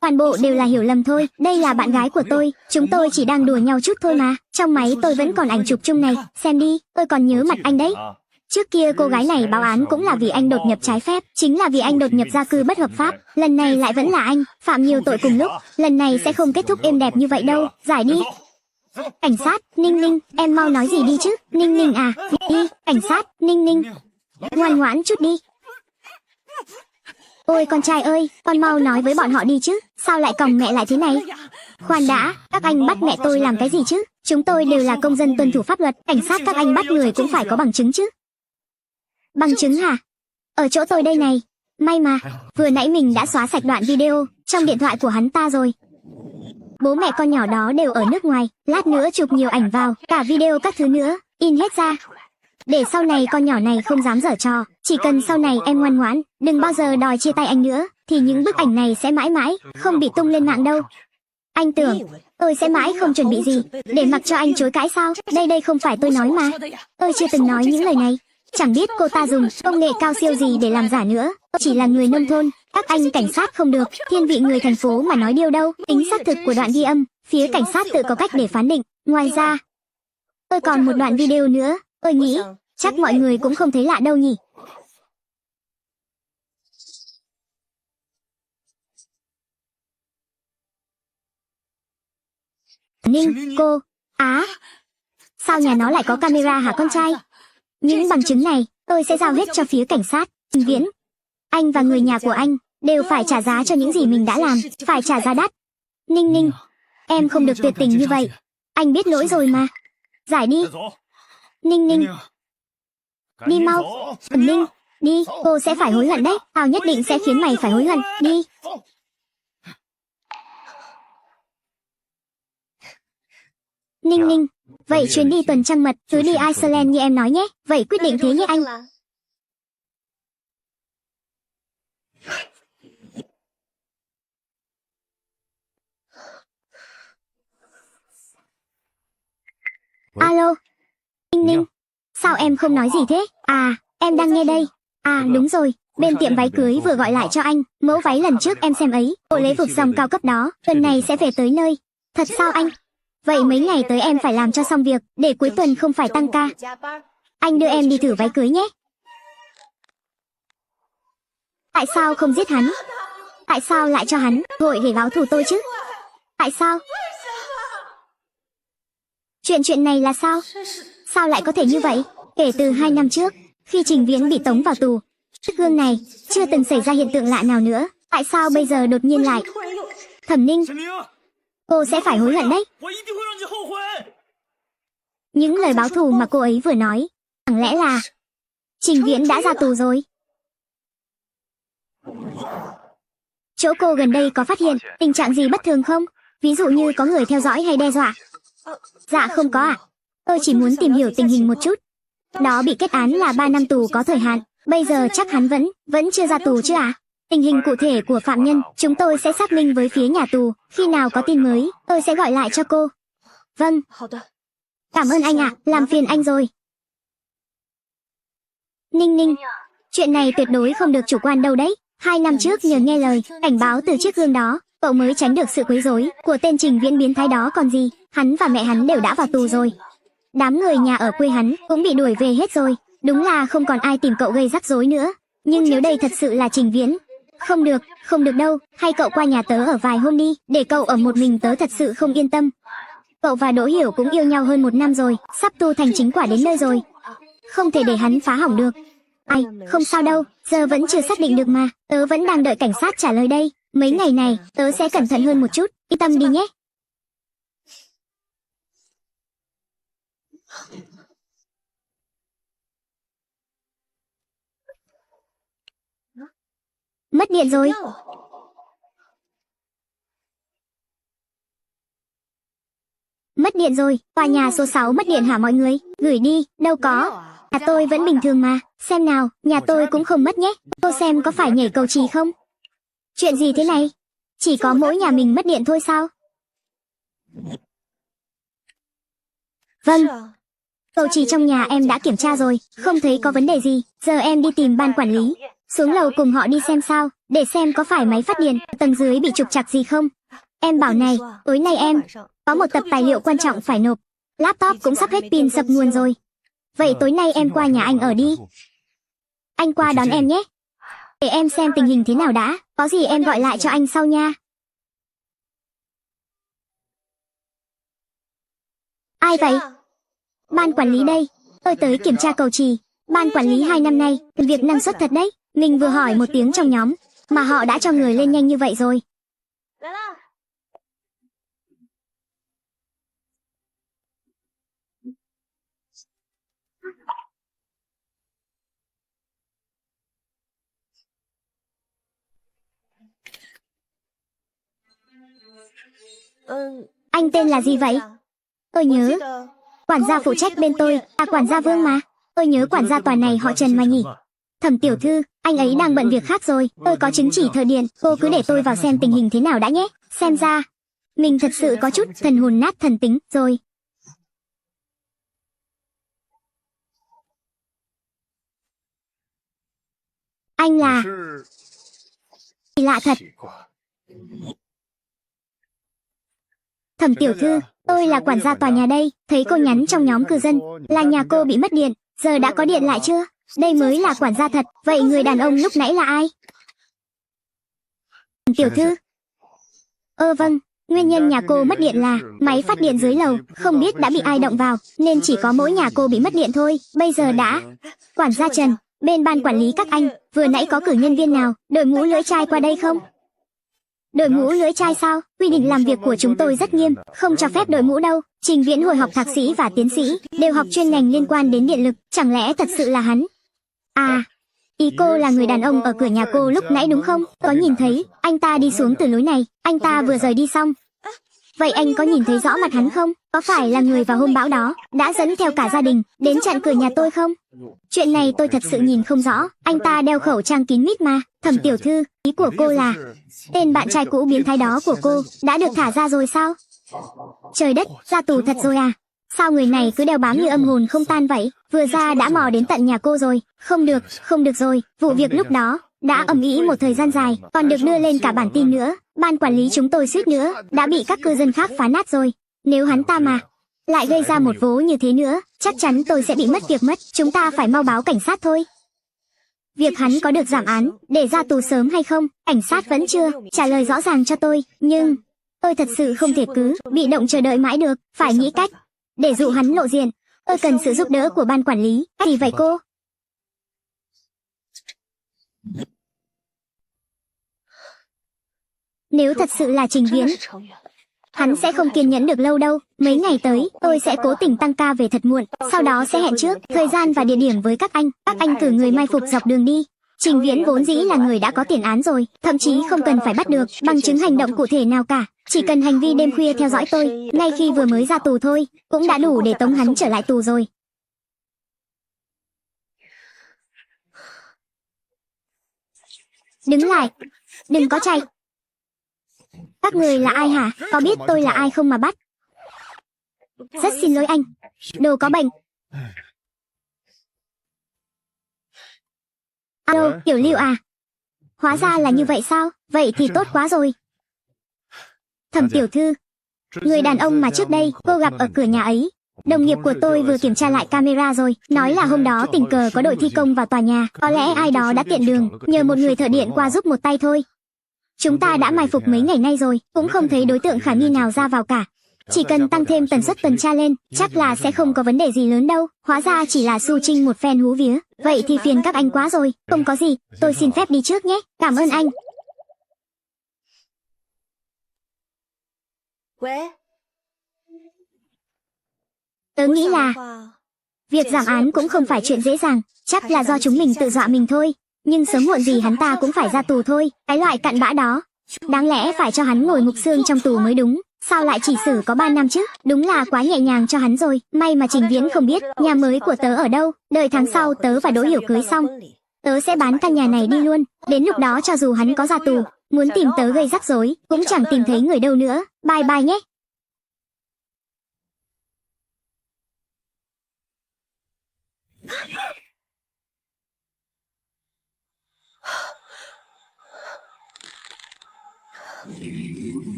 toàn bộ đều là hiểu lầm thôi. Đây là bạn gái của tôi, chúng tôi chỉ đang đùa nhau chút thôi mà. Trong máy tôi vẫn còn ảnh chụp chung này, xem đi, tôi còn nhớ mặt anh đấy. Trước kia cô gái này báo án cũng là vì anh đột nhập trái phép, chính là vì anh đột nhập gia cư bất hợp pháp. Lần này lại vẫn là anh, phạm nhiều tội cùng lúc. Lần này sẽ không kết thúc êm đẹp như vậy đâu, giải đi. Cảnh sát, Ninh Ninh, em mau nói gì đi chứ. Ninh Ninh à, đi, cảnh sát, Ninh Ninh. Ngoan ngoãn chút đi. Ôi con trai ơi, con mau nói với bọn họ đi chứ, sao lại còng mẹ lại thế này? Khoan đã, các anh bắt mẹ tôi làm cái gì chứ? Chúng tôi đều là công dân tuân thủ pháp luật, cảnh sát các anh bắt người cũng phải có bằng chứng chứ. Bằng chứng hả? Ở chỗ tôi đây này. May mà, vừa nãy mình đã xóa sạch đoạn video trong điện thoại của hắn ta rồi. Bố mẹ con nhỏ đó đều ở nước ngoài, lát nữa chụp nhiều ảnh vào, cả video các thứ nữa, in hết ra. Để sau này con nhỏ này không dám giở trò, chỉ cần sau này em ngoan ngoãn, đừng bao giờ đòi chia tay anh nữa, thì những bức ảnh này sẽ mãi mãi không bị tung lên mạng đâu. Anh tưởng tôi sẽ mãi không chuẩn bị gì, để mặc cho anh chối cãi sao? Đây không phải tôi nói mà. Tôi chưa từng nói những lời này. Chẳng biết cô ta dùng công nghệ cao siêu gì để làm giả nữa. Chỉ là người nông thôn, các anh cảnh sát không được, thiên vị người thành phố mà nói điều đâu. Tính xác thực của đoạn ghi âm, phía cảnh sát tự có cách để phán định. Ngoài ra, tôi còn một đoạn video nữa, tôi nghĩ chắc mọi người cũng không thấy lạ đâu nhỉ. Ninh, cô, Á, sao nhà nó lại có camera hả con trai? Những bằng chứng này, tôi sẽ giao hết cho phía cảnh sát. Viễn, anh và người nhà của anh đều phải trả giá cho những gì mình đã làm, phải trả giá đắt. Ninh Ninh, em không được tuyệt tình như vậy. Anh biết lỗi rồi mà. Giải đi. Ninh Ninh, đi mau. Ninh, đi, cô sẽ phải hối hận đấy. Tao nhất định sẽ khiến mày phải hối hận. Đi. Ninh Ninh, vậy chuyến đi tuần trăng mật cứ đi Iceland như em nói nhé. Vậy quyết định thế nhé anh. Alo, Ninh Ninh, sao em không nói gì thế? À, em đang nghe đây. À đúng rồi, bên tiệm váy cưới vừa gọi lại cho anh. Mẫu váy lần trước em xem ấy, bộ lễ phục dòng cao cấp đó, tuần này sẽ về tới nơi. Thật sao anh? Vậy mấy ngày tới em phải làm cho xong việc, để cuối tuần không phải tăng ca. Anh đưa em đi thử váy cưới nhé. Tại sao không giết hắn? Tại sao lại cho hắn vội để báo thù tôi chứ? Tại sao? Chuyện này là sao? Sao lại có thể như vậy? Kể từ 2 năm trước, khi Trình Viễn bị tống vào tù, chiếc gương này chưa từng xảy ra hiện tượng lạ nào nữa. Tại sao bây giờ đột nhiên lại? Thẩm Ninh, cô sẽ phải hối hận đấy. Những lời báo thù mà cô ấy vừa nói, chẳng lẽ là Trình Viễn đã ra tù rồi? Chỗ cô gần đây có phát hiện tình trạng gì bất thường không? Ví dụ như có người theo dõi hay đe dọa? Dạ không có ạ. Tôi chỉ muốn tìm hiểu tình hình một chút. Đó bị kết án là 3 năm tù có thời hạn. Bây giờ chắc hắn vẫn chưa ra tù chứ ạ? Tình hình cụ thể của phạm nhân, chúng tôi sẽ xác minh với phía nhà tù. Khi nào có tin mới, tôi sẽ gọi lại cho cô. Vâng. Cảm ơn anh ạ, làm phiền anh rồi. Ninh Ninh, chuyện này tuyệt đối không được chủ quan đâu đấy. 2 năm trước nhờ nghe lời, cảnh báo từ chiếc gương đó, cậu mới tránh được sự quấy rối của tên Trình Viễn biến thái đó còn gì. Hắn và mẹ hắn đều đã vào tù rồi. Đám người nhà ở quê hắn cũng bị đuổi về hết rồi. Đúng là không còn ai tìm cậu gây rắc rối nữa. Nhưng nếu đây thật sự là Trình Viễn, không được đâu. Hay cậu qua nhà tớ ở vài hôm đi, để cậu ở một mình, tớ thật sự không yên tâm. Cậu và Đỗ Hiểu cũng yêu nhau hơn 1 năm rồi, sắp tu thành chính quả đến nơi rồi. Không thể để hắn phá hỏng được. Ai, không sao đâu, giờ vẫn chưa xác định được mà. Tớ vẫn đang đợi cảnh sát trả lời đây. Mấy ngày này, tớ sẽ cẩn thận hơn một chút. Yên tâm đi nhé. Mất điện rồi. mất điện rồi, tòa nhà số 6 mất điện hả mọi người? Gửi đi, đâu có. Nhà tôi vẫn bình thường mà, xem nào, nhà tôi cũng không mất nhé. Cô xem có phải nhảy cầu chì không? Chuyện gì thế này? Chỉ có mỗi nhà mình mất điện thôi sao? Vâng, cầu chì trong nhà em đã kiểm tra rồi, không thấy có vấn đề gì. Giờ em đi tìm ban quản lý, xuống lầu cùng họ đi xem sao, để xem có phải máy phát điện tầng dưới bị trục trặc gì không. Em bảo này, tối nay em có một tập tài liệu quan trọng phải nộp. Laptop cũng sắp hết pin sập nguồn rồi. Vậy tối nay em qua nhà anh ở đi. Anh qua đón em nhé. Để em xem tình hình thế nào đã, có gì em gọi lại cho anh sau nha. Ai vậy? Ban quản lý đây, tôi tới kiểm tra cầu chì. Ban quản lý 2 năm nay, việc năng suất thật đấy. Mình vừa hỏi một tiếng trong nhóm, mà họ đã cho người lên nhanh như vậy rồi. Anh tên là gì vậy? Tôi nhớ, quản gia phụ trách bên tôi, quản gia Vương mà. Tôi nhớ quản gia tòa này họ Trần mà nhỉ? Thẩm tiểu thư, anh ấy đang bận việc khác rồi, tôi có chứng chỉ thợ điện, cô cứ để tôi vào xem tình hình thế nào đã nhé. Xem ra, mình thật sự có chút thần hồn nát thần tính rồi. Anh là... lạ thật. Thẩm tiểu thư, tôi là quản gia tòa nhà đây, thấy cô nhắn trong nhóm cư dân, là nhà cô bị mất điện, giờ đã có điện lại chưa? Đây mới là quản gia thật, vậy người đàn ông lúc nãy là ai? Thẩm tiểu thư. Vâng, nguyên nhân nhà cô mất điện là máy phát điện dưới lầu, không biết đã bị ai động vào, nên chỉ có mỗi nhà cô bị mất điện thôi, bây giờ đã. Quản gia Trần, bên ban quản lý các anh, vừa nãy có cử nhân viên nào, đội mũ lưỡi chai qua đây không? Đội mũ lưỡi chai sao? Quy định làm việc của chúng tôi rất nghiêm, không cho phép đội mũ đâu. Trình Viễn hồi học thạc sĩ và tiến sĩ, đều học chuyên ngành liên quan đến điện lực, chẳng lẽ thật sự là hắn? À, ý cô là người đàn ông ở cửa nhà cô lúc nãy đúng không? Có nhìn thấy, anh ta đi xuống từ lối này, anh ta vừa rời đi xong. Vậy anh có nhìn thấy rõ mặt hắn không? Có phải là người vào hôm bão đó, đã dẫn theo cả gia đình, đến chặn cửa nhà tôi không? Chuyện này tôi thật sự nhìn không rõ, anh ta đeo khẩu trang kín mít mà. Thẩm tiểu thư, ý của cô là, tên bạn trai cũ biến thái đó của cô, đã được thả ra rồi sao? Trời đất, ra tù thật rồi à? Sao người này cứ đeo bám như âm hồn không tan vậy? Vừa ra đã mò đến tận nhà cô rồi. Không được rồi, vụ việc lúc đó đã ầm ĩ một thời gian dài, còn được đưa lên cả bản tin nữa. Ban quản lý chúng tôi suýt nữa đã bị các cư dân khác phá nát rồi. Nếu hắn ta mà lại gây ra một vố như thế nữa, chắc chắn tôi sẽ bị mất việc mất. Chúng ta phải mau báo cảnh sát thôi. Việc hắn có được giảm án để ra tù sớm hay không, cảnh sát vẫn chưa trả lời rõ ràng cho tôi. Nhưng tôi thật sự không thể cứ bị động chờ đợi mãi được, phải nghĩ cách để dụ hắn lộ diện. Tôi cần sự giúp đỡ của ban quản lý. Gì vậy cô? Nếu thật sự là Trình Viễn, hắn sẽ không kiên nhẫn được lâu đâu. Mấy ngày tới, tôi sẽ cố tình tăng ca về thật muộn, sau đó sẽ hẹn trước thời gian và địa điểm với các anh. Các anh cử người mai phục dọc đường đi. Trình Viễn vốn dĩ là người đã có tiền án rồi, thậm chí không cần phải bắt được bằng chứng hành động cụ thể nào cả. Chỉ cần hành vi đêm khuya theo dõi tôi, ngay khi vừa mới ra tù thôi, cũng đã đủ để tống hắn trở lại tù rồi. Đứng lại, đừng có chạy. Các người là ai hả? Có biết tôi là ai không mà bắt? Rất xin lỗi anh. Đồ có bệnh. Alo, Tiểu Lưu à? Hóa ra là như vậy sao? Vậy thì tốt quá rồi. Thẩm tiểu thư, người đàn ông mà trước đây cô gặp ở cửa nhà ấy, đồng nghiệp của tôi vừa kiểm tra lại camera rồi, nói là hôm đó tình cờ có đội thi công vào tòa nhà, có lẽ ai đó đã tiện đường, nhờ một người thợ điện qua giúp một tay thôi. Chúng ta đã mai phục mấy ngày nay rồi, cũng không thấy đối tượng khả nghi nào ra vào cả. Chỉ cần tăng thêm tần suất tuần tra lên, chắc là sẽ không có vấn đề gì lớn đâu. Hóa ra chỉ là Su Trinh một phen hú vía. Vậy thì phiền các anh quá rồi. Không có gì, tôi xin phép đi trước nhé. Cảm ơn anh. Tớ nghĩ là việc giảm án cũng không phải chuyện dễ dàng, chắc là do chúng mình tự dọa mình thôi. Nhưng sớm muộn gì hắn ta cũng phải ra tù thôi. Cái loại cặn bã đó, đáng lẽ phải cho hắn ngồi mục xương trong tù mới đúng. Sao lại chỉ xử có 3 năm chứ? Đúng là quá nhẹ nhàng cho hắn rồi. May mà Trình Viễn không biết nhà mới của tớ ở đâu. Đợi tháng sau tớ và Đỗ Hiểu cưới xong, tớ sẽ bán căn nhà này đi luôn. Đến lúc đó cho dù hắn có ra tù, muốn tìm tớ gây rắc rối, cũng chẳng tìm thấy người đâu nữa. Bye bye nhé.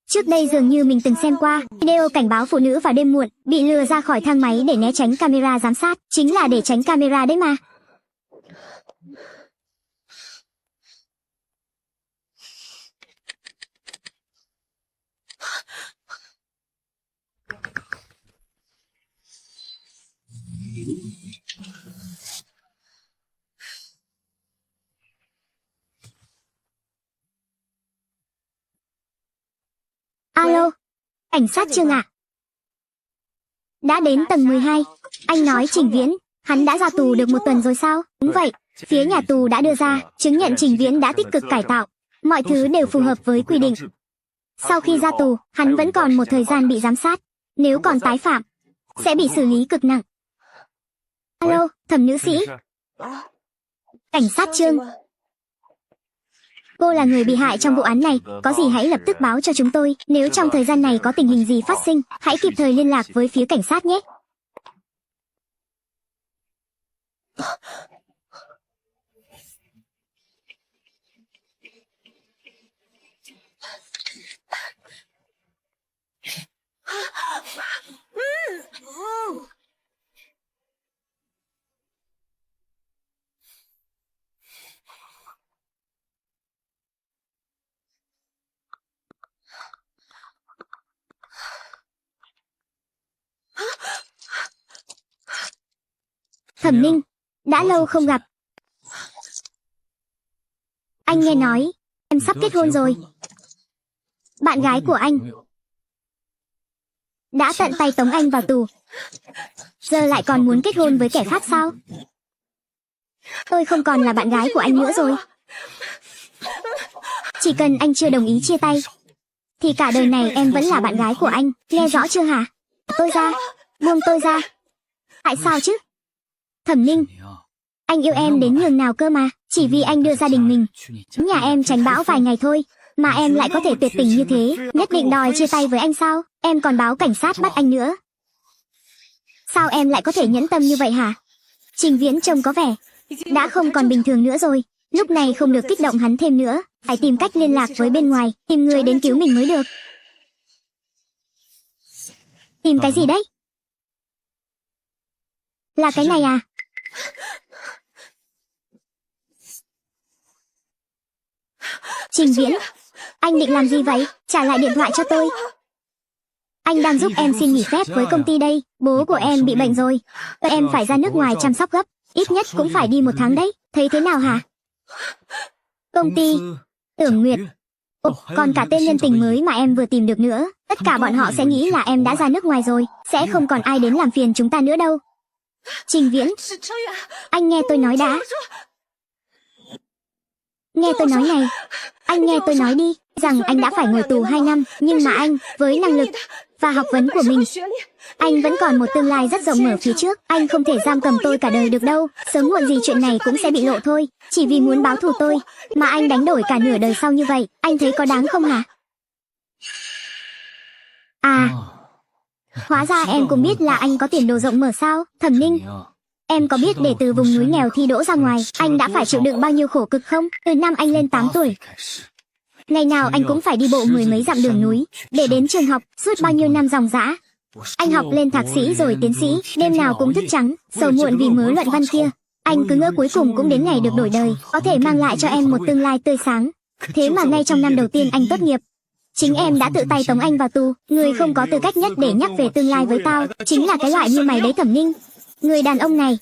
Trước đây dường như mình từng xem qua video cảnh báo phụ nữ vào đêm muộn bị lừa ra khỏi thang máy để né tránh camera giám sát. Chính là để tránh camera đấy mà. Alo, cảnh sát Trương ạ. Đã đến tầng 12. Anh nói Trình Viễn, hắn đã ra tù được 1 tuần rồi sao? Đúng vậy, phía nhà tù đã đưa ra chứng nhận Trình Viễn đã tích cực cải tạo. Mọi thứ đều phù hợp với quy định. Sau khi ra tù, hắn vẫn còn một thời gian bị giám sát. Nếu còn tái phạm, sẽ bị xử lý cực nặng. Alo, thẩm nữ sĩ. Cảnh sát Trương. Cô là người bị hại trong vụ án này, có gì hãy lập tức báo cho chúng tôi. Nếu trong thời gian này có tình hình gì phát sinh, hãy kịp thời liên lạc với phía cảnh sát nhé. Thẩm Ninh, đã lâu không gặp. Anh nghe nói em sắp kết hôn rồi. Bạn gái của anh đã tận tay tống anh vào tù, giờ lại còn muốn kết hôn với kẻ khác sao? Tôi không còn là bạn gái của anh nữa rồi. Chỉ cần anh chưa đồng ý chia tay, thì cả đời này em vẫn là bạn gái của anh. Nghe rõ chưa hả? Tôi ra, buông tôi ra. Tại sao chứ? Thẩm Ninh, anh yêu em đến nhường nào cơ mà. Chỉ vì anh đưa gia đình mình nhà em tránh bão vài ngày thôi, mà em lại có thể tuyệt tình như thế. Nhất định đòi chia tay với anh sao? Em còn báo cảnh sát bắt anh nữa. Sao em lại có thể nhẫn tâm như vậy hả? Trình Viễn trông có vẻ đã không còn bình thường nữa rồi. Lúc này không được kích động hắn thêm nữa, phải tìm cách liên lạc với bên ngoài, tìm người đến cứu mình mới được. Tìm cái gì đấy? Là cái này à? Trình Viễn, anh định làm gì vậy? Trả lại điện thoại cho tôi. Anh đang giúp em xin nghỉ phép với công ty đây. Bố của em bị bệnh rồi, em phải ra nước ngoài chăm sóc gấp. Ít nhất cũng phải đi 1 tháng đấy. Thấy thế nào hả? Công ty Tưởng Nguyệt. Ồ, còn cả tên nhân tình mới mà em vừa tìm được nữa. Tất cả bọn họ sẽ nghĩ là em đã ra nước ngoài rồi. Sẽ không còn ai đến làm phiền chúng ta nữa đâu. Trình Viễn, anh nghe tôi nói đã. Nghe tôi nói này. Anh nghe tôi nói đi, rằng anh đã phải ngồi tù 2 năm, nhưng mà anh, với năng lực và học vấn của mình, anh vẫn còn một tương lai rất rộng mở phía trước. Anh không thể giam cầm tôi cả đời được đâu. Sớm muộn gì chuyện này cũng sẽ bị lộ thôi. Chỉ vì muốn báo thù tôi mà anh đánh đổi cả nửa đời sau như vậy, anh thấy có đáng không hả? À, hóa ra em cũng biết là anh có tiền đồ rộng mở sao? Thẩm Ninh, em có biết để từ vùng núi nghèo thi đỗ ra ngoài, anh đã phải chịu đựng bao nhiêu khổ cực không? Từ năm anh lên 8 tuổi, ngày nào anh cũng phải đi bộ 10 mấy dặm đường núi để đến trường học, suốt bao nhiêu năm ròng rã. Anh học lên thạc sĩ rồi tiến sĩ, đêm nào cũng thức trắng, sầu muộn vì mớ luận văn kia. Anh cứ ngỡ cuối cùng cũng đến ngày được đổi đời, có thể mang lại cho em một tương lai tươi sáng. Thế mà ngay trong năm đầu tiên anh tốt nghiệp, chính em đã tự tay tống anh vào tù. Người không có tư cách nhất để nhắc về tương lai với tao chính là cái loại như mày đấy Thẩm Ninh. Người đàn ông này,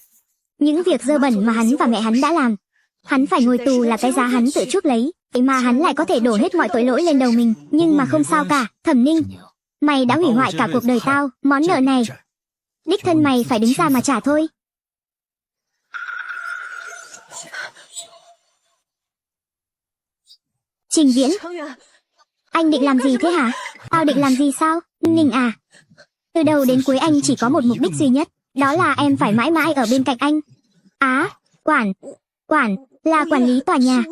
những việc dơ bẩn mà hắn và mẹ hắn đã làm, hắn phải ngồi tù là cái giá hắn tự chuốc lấy. Vậy mà hắn lại có thể đổ hết mọi tội lỗi lên đầu mình. Nhưng mà không sao cả, Thẩm Ninh, mày đã hủy hoại cả cuộc đời tao. Món nợ này đích thân mày phải đứng ra mà trả thôi. Trình Viễn, anh định làm gì thế hả? Tao định làm gì sao? Ninh à, từ đầu đến cuối anh chỉ có một mục đích duy nhất, đó là em phải mãi mãi ở bên cạnh anh. Quản là quản lý tòa nhà.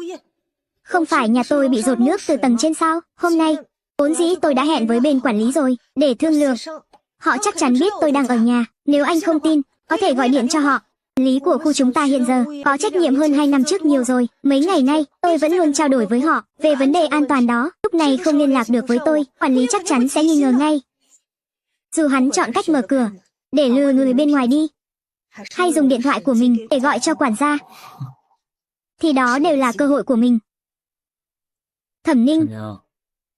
Không phải nhà tôi bị dột nước từ tầng trên sao? Hôm nay, vốn dĩ tôi đã hẹn với bên quản lý rồi, để thương lượng. Họ chắc chắn biết tôi đang ở nhà, nếu anh không tin, có thể gọi điện cho họ. Lý của khu chúng ta hiện giờ có trách nhiệm hơn 2 năm trước nhiều rồi. Mấy ngày nay, tôi vẫn luôn trao đổi với họ về vấn đề an toàn đó. Lúc này không liên lạc được với tôi, quản lý chắc chắn sẽ nghi ngờ ngay. Dù hắn chọn cách mở cửa để lừa người bên ngoài đi, hay dùng điện thoại của mình để gọi cho quản gia, thì đó đều là cơ hội của mình. Thẩm Ninh,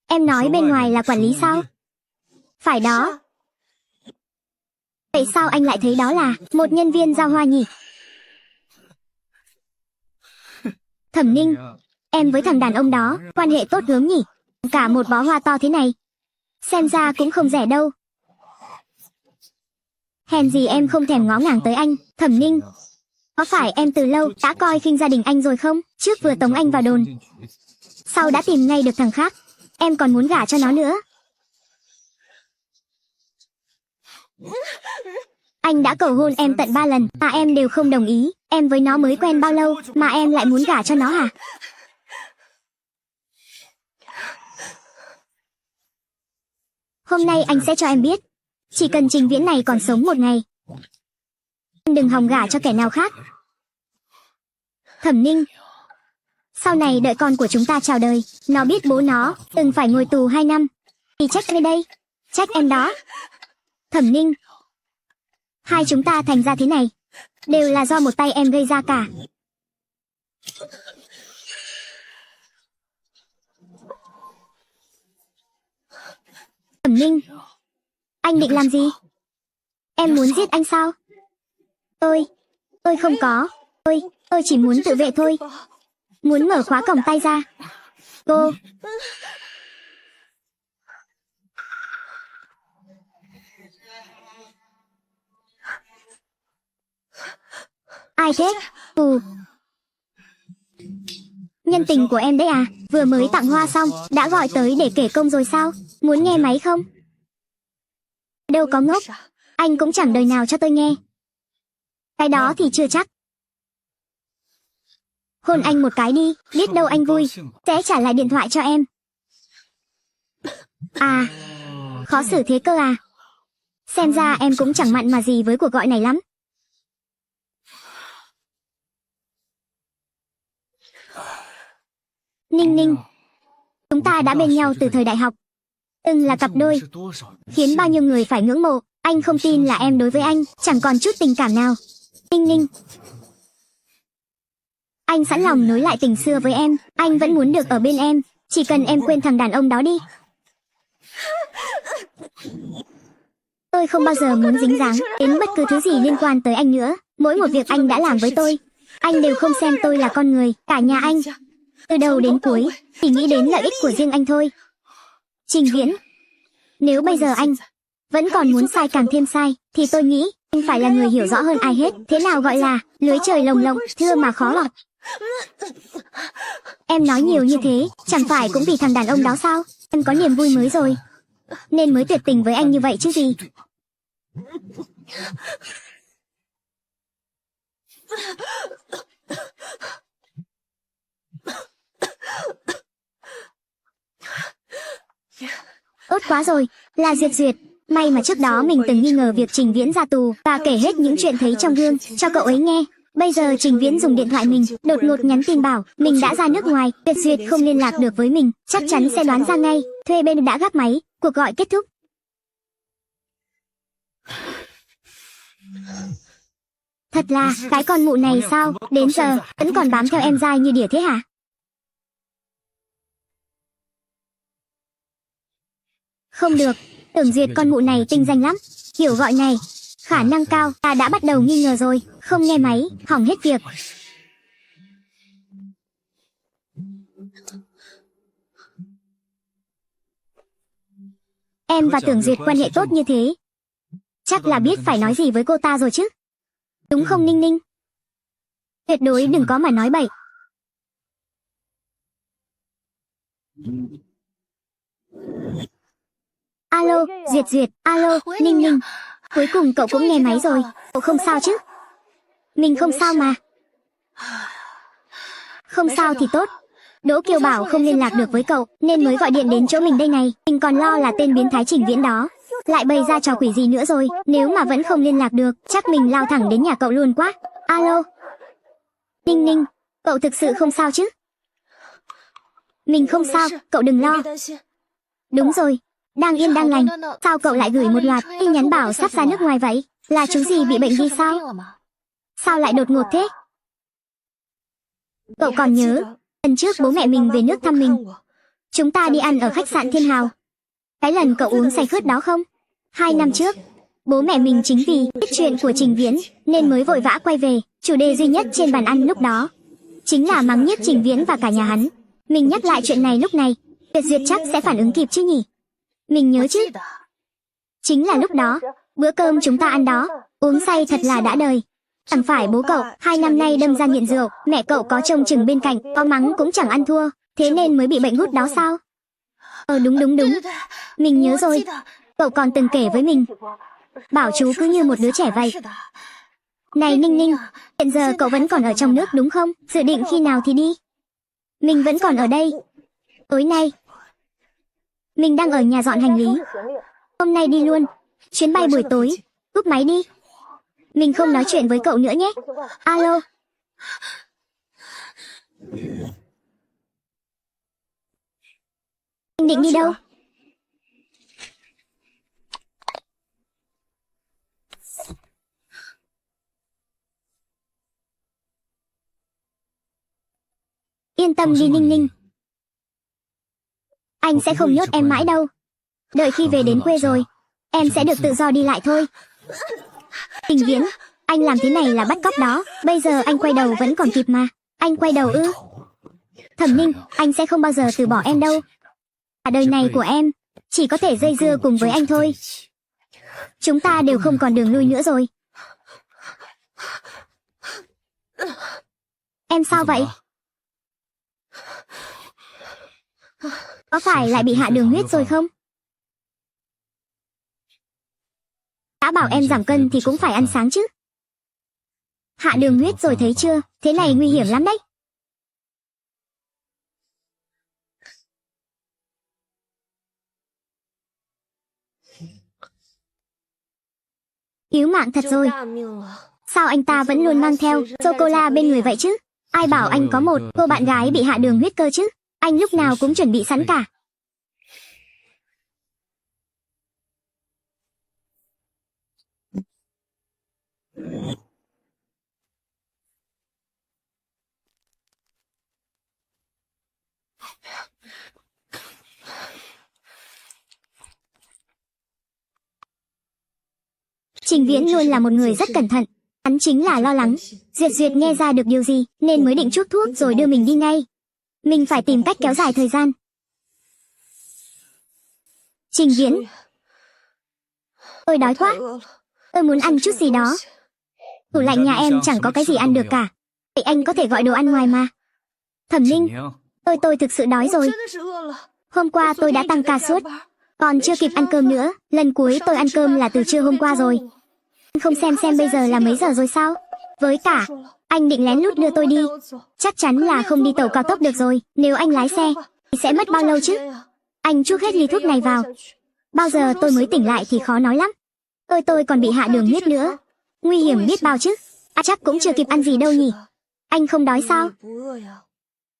em nói bên ngoài là quản lý sao? Phải đó. Vậy sao anh lại thấy đó là một nhân viên giao hoa nhỉ? Thẩm Ninh, em với thằng đàn ông đó quan hệ tốt gớm nhỉ? Cả một bó hoa to thế này, xem ra cũng không rẻ đâu. Hèn gì em không thèm ngó ngàng tới anh. Thẩm Ninh, có phải em từ lâu đã coi khinh gia đình anh rồi không? Trước vừa tống anh vào đồn, sau đã tìm ngay được thằng khác, em còn muốn gả cho nó nữa. Anh đã cầu hôn em tận 3 lần mà em đều không đồng ý. Em với nó mới quen bao lâu mà em lại muốn gả cho nó hả? Hôm nay anh sẽ cho em biết, chỉ cần Trình Viễn này còn sống một ngày, em đừng hòng gả cho kẻ nào khác. Thẩm Ninh, sau này đợi con của chúng ta chào đời, nó biết bố nó từng phải ngồi tù 2 năm, thì trách ai đây? Trách em đó. Thẩm Ninh, hai chúng ta thành ra thế này đều là do một tay em gây ra cả. Thẩm Ninh, anh định làm gì? Em muốn giết anh sao? Tôi không có. Tôi chỉ muốn tự vệ thôi. Muốn mở khóa cổng tay ra. Cô... Ai thế? Nhân tình của em đấy à? Vừa mới tặng hoa xong, đã gọi tới để kể công rồi sao? Muốn nghe máy không? Đâu có ngốc, anh cũng chẳng đời nào cho tôi nghe. Cái đó thì chưa chắc. Hôn anh một cái đi, biết đâu anh vui, sẽ trả lại điện thoại cho em. À, khó xử thế cơ à? Xem ra em cũng chẳng mặn mà gì với cuộc gọi này lắm. Ninh Ninh, chúng ta đã bên nhau từ thời đại học, từng là cặp đôi, khiến bao nhiêu người phải ngưỡng mộ. Anh không tin là em đối với anh chẳng còn chút tình cảm nào. Ninh Ninh, anh sẵn lòng nối lại tình xưa với em. Anh vẫn muốn được ở bên em, chỉ cần em quên thằng đàn ông đó đi. Tôi không bao giờ muốn dính dáng đến bất cứ thứ gì liên quan tới anh nữa. Mỗi một việc anh đã làm với tôi, anh đều không xem tôi là con người. Cả nhà anh, từ đầu đến cuối, chỉ nghĩ đến lợi ích của riêng anh thôi. Trình Viễn, nếu bây giờ anh vẫn còn muốn sai càng thêm sai, thì tôi nghĩ anh phải là người hiểu rõ hơn ai hết. Thế nào gọi là lưới trời lồng lộng, thưa mà khó lọt. Em nói nhiều như thế, chẳng phải cũng vì thằng đàn ông đó sao? Em có niềm vui mới rồi, nên mới tuyệt tình với anh như vậy chứ gì. Tốt quá rồi, là Duyệt Duyệt. May mà trước đó mình từng nghi ngờ việc Trình Viễn ra tù và kể hết những chuyện thấy trong gương cho cậu ấy nghe. Bây giờ Trình Viễn dùng điện thoại mình, đột ngột nhắn tin bảo mình đã ra nước ngoài. Duyệt Duyệt không liên lạc được với mình, chắc chắn sẽ đoán ra ngay. Thuê bên đã gác máy, cuộc gọi kết thúc. Thật là, cái con mụ này sao, đến giờ vẫn còn bám theo em dai như đỉa thế hả? Không được, Tưởng Duyệt con mụ này tinh danh lắm. Kiểu gọi này, khả năng cao, ta đã bắt đầu nghi ngờ rồi. Không nghe máy, hỏng hết việc. Em và Tưởng Duyệt quan hệ tốt như thế, chắc là biết phải nói gì với cô ta rồi chứ. Đúng không Ninh Ninh? Tuyệt đối đừng có mà nói bậy. Alo, Duyệt, alo, Ninh Ninh. Cuối cùng cậu cũng nghe máy rồi, cậu không sao chứ? Mình không sao mà. Không sao thì tốt. Đỗ Kiều bảo không liên lạc được với cậu, nên mới gọi điện đến chỗ mình đây này. Mình còn lo là tên biến thái Trình Viễn đó lại bày ra trò quỷ gì nữa rồi. Nếu mà vẫn không liên lạc được, chắc mình lao thẳng đến nhà cậu luôn quá. Alo. Ninh Ninh, cậu thực sự không sao chứ? Mình không sao, cậu đừng lo. Đúng rồi, đang yên đang lành. Sao cậu lại gửi một loạt tin nhắn bảo sắp ra nước ngoài vậy? Là chú gì bị bệnh đi sao? Sao lại đột ngột thế? Cậu còn nhớ lần trước bố mẹ mình về nước thăm mình, chúng ta đi ăn ở khách sạn Thiên Hào, cái lần cậu uống say khướt đó không? 2 năm trước, bố mẹ mình chính vì biết chuyện của Trình Viễn nên mới vội vã quay về. Chủ đề duy nhất trên bàn ăn lúc đó chính là mắng nhiếc Trình Viễn và cả nhà hắn. Mình nhắc lại chuyện này lúc này, Tuyệt Duyệt chắc sẽ phản ứng kịp chứ nhỉ? Mình nhớ chứ. Chính là lúc đó, bữa cơm chúng ta ăn đó, uống say thật là đã đời. Chẳng phải bố cậu 2 năm nay đâm ra nghiện rượu, mẹ cậu có trông chừng bên cạnh, có mắng cũng chẳng ăn thua, thế nên mới bị bệnh gút đó sao? Đúng. Mình nhớ rồi, cậu còn từng kể với mình, bảo chú cứ như một đứa trẻ vậy. Này Ninh Ninh, hiện giờ cậu vẫn còn ở trong nước đúng không? Dự định khi nào thì đi? Mình vẫn còn ở đây. Tối nay, mình đang ở nhà dọn hành lý. Hôm nay đi luôn, chuyến bay buổi tối, cúp máy đi. Mình không nói chuyện với cậu nữa nhé. Alo. Anh định đi đâu? Yên tâm đi Ninh Ninh. Anh sẽ không nhốt em mãi đâu. Đợi khi về đến quê rồi, em sẽ được tự do đi lại thôi. Trình Viễn, anh làm thế này là bắt cóc đó. Bây giờ anh quay đầu vẫn còn kịp mà. Anh quay đầu ư? Thẩm Ninh, anh sẽ không bao giờ từ bỏ em đâu. Cả đời này của em chỉ có thể dây dưa cùng với anh thôi. Chúng ta đều không còn đường lui nữa rồi. Em sao vậy? Có phải lại bị hạ đường huyết rồi không? Đã bảo em giảm cân thì cũng phải ăn sáng chứ. Hạ đường huyết rồi thấy chưa? Thế này nguy hiểm lắm đấy. Cứu mạng thật rồi. Sao anh ta vẫn luôn mang theo sô-cô-la bên người vậy chứ? Ai bảo anh có một cô bạn gái bị hạ đường huyết cơ chứ? Anh lúc nào cũng chuẩn bị sẵn cả. Trình Viễn luôn là một người rất cẩn thận. Hắn chính là lo lắng Duyệt nghe ra được điều gì nên mới định chuốc thuốc rồi đưa mình đi ngay. Mình phải tìm cách kéo dài thời gian. Trình Viễn, tôi đói quá. Tôi muốn ăn chút gì đó. Tủ lạnh nhà em chẳng có cái gì ăn được cả. Vậy anh có thể gọi đồ ăn ngoài mà. Thẩm Ninh, tôi thực sự đói rồi. Hôm qua tôi đã tăng ca suốt, còn chưa kịp ăn cơm nữa. Lần cuối tôi ăn cơm là từ trưa hôm qua rồi. Không xem bây giờ là mấy giờ rồi sao? Với cả, anh định lén lút đưa tôi đi. Chắc chắn là không đi tàu cao tốc được rồi. Nếu anh lái xe, thì sẽ mất bao lâu chứ? Anh chuốc hết ly thuốc này vào, bao giờ tôi mới tỉnh lại thì khó nói lắm. Tôi còn bị hạ đường huyết nữa. Nguy hiểm biết bao chứ. Chắc cũng chưa kịp ăn gì đâu nhỉ. Anh không đói sao?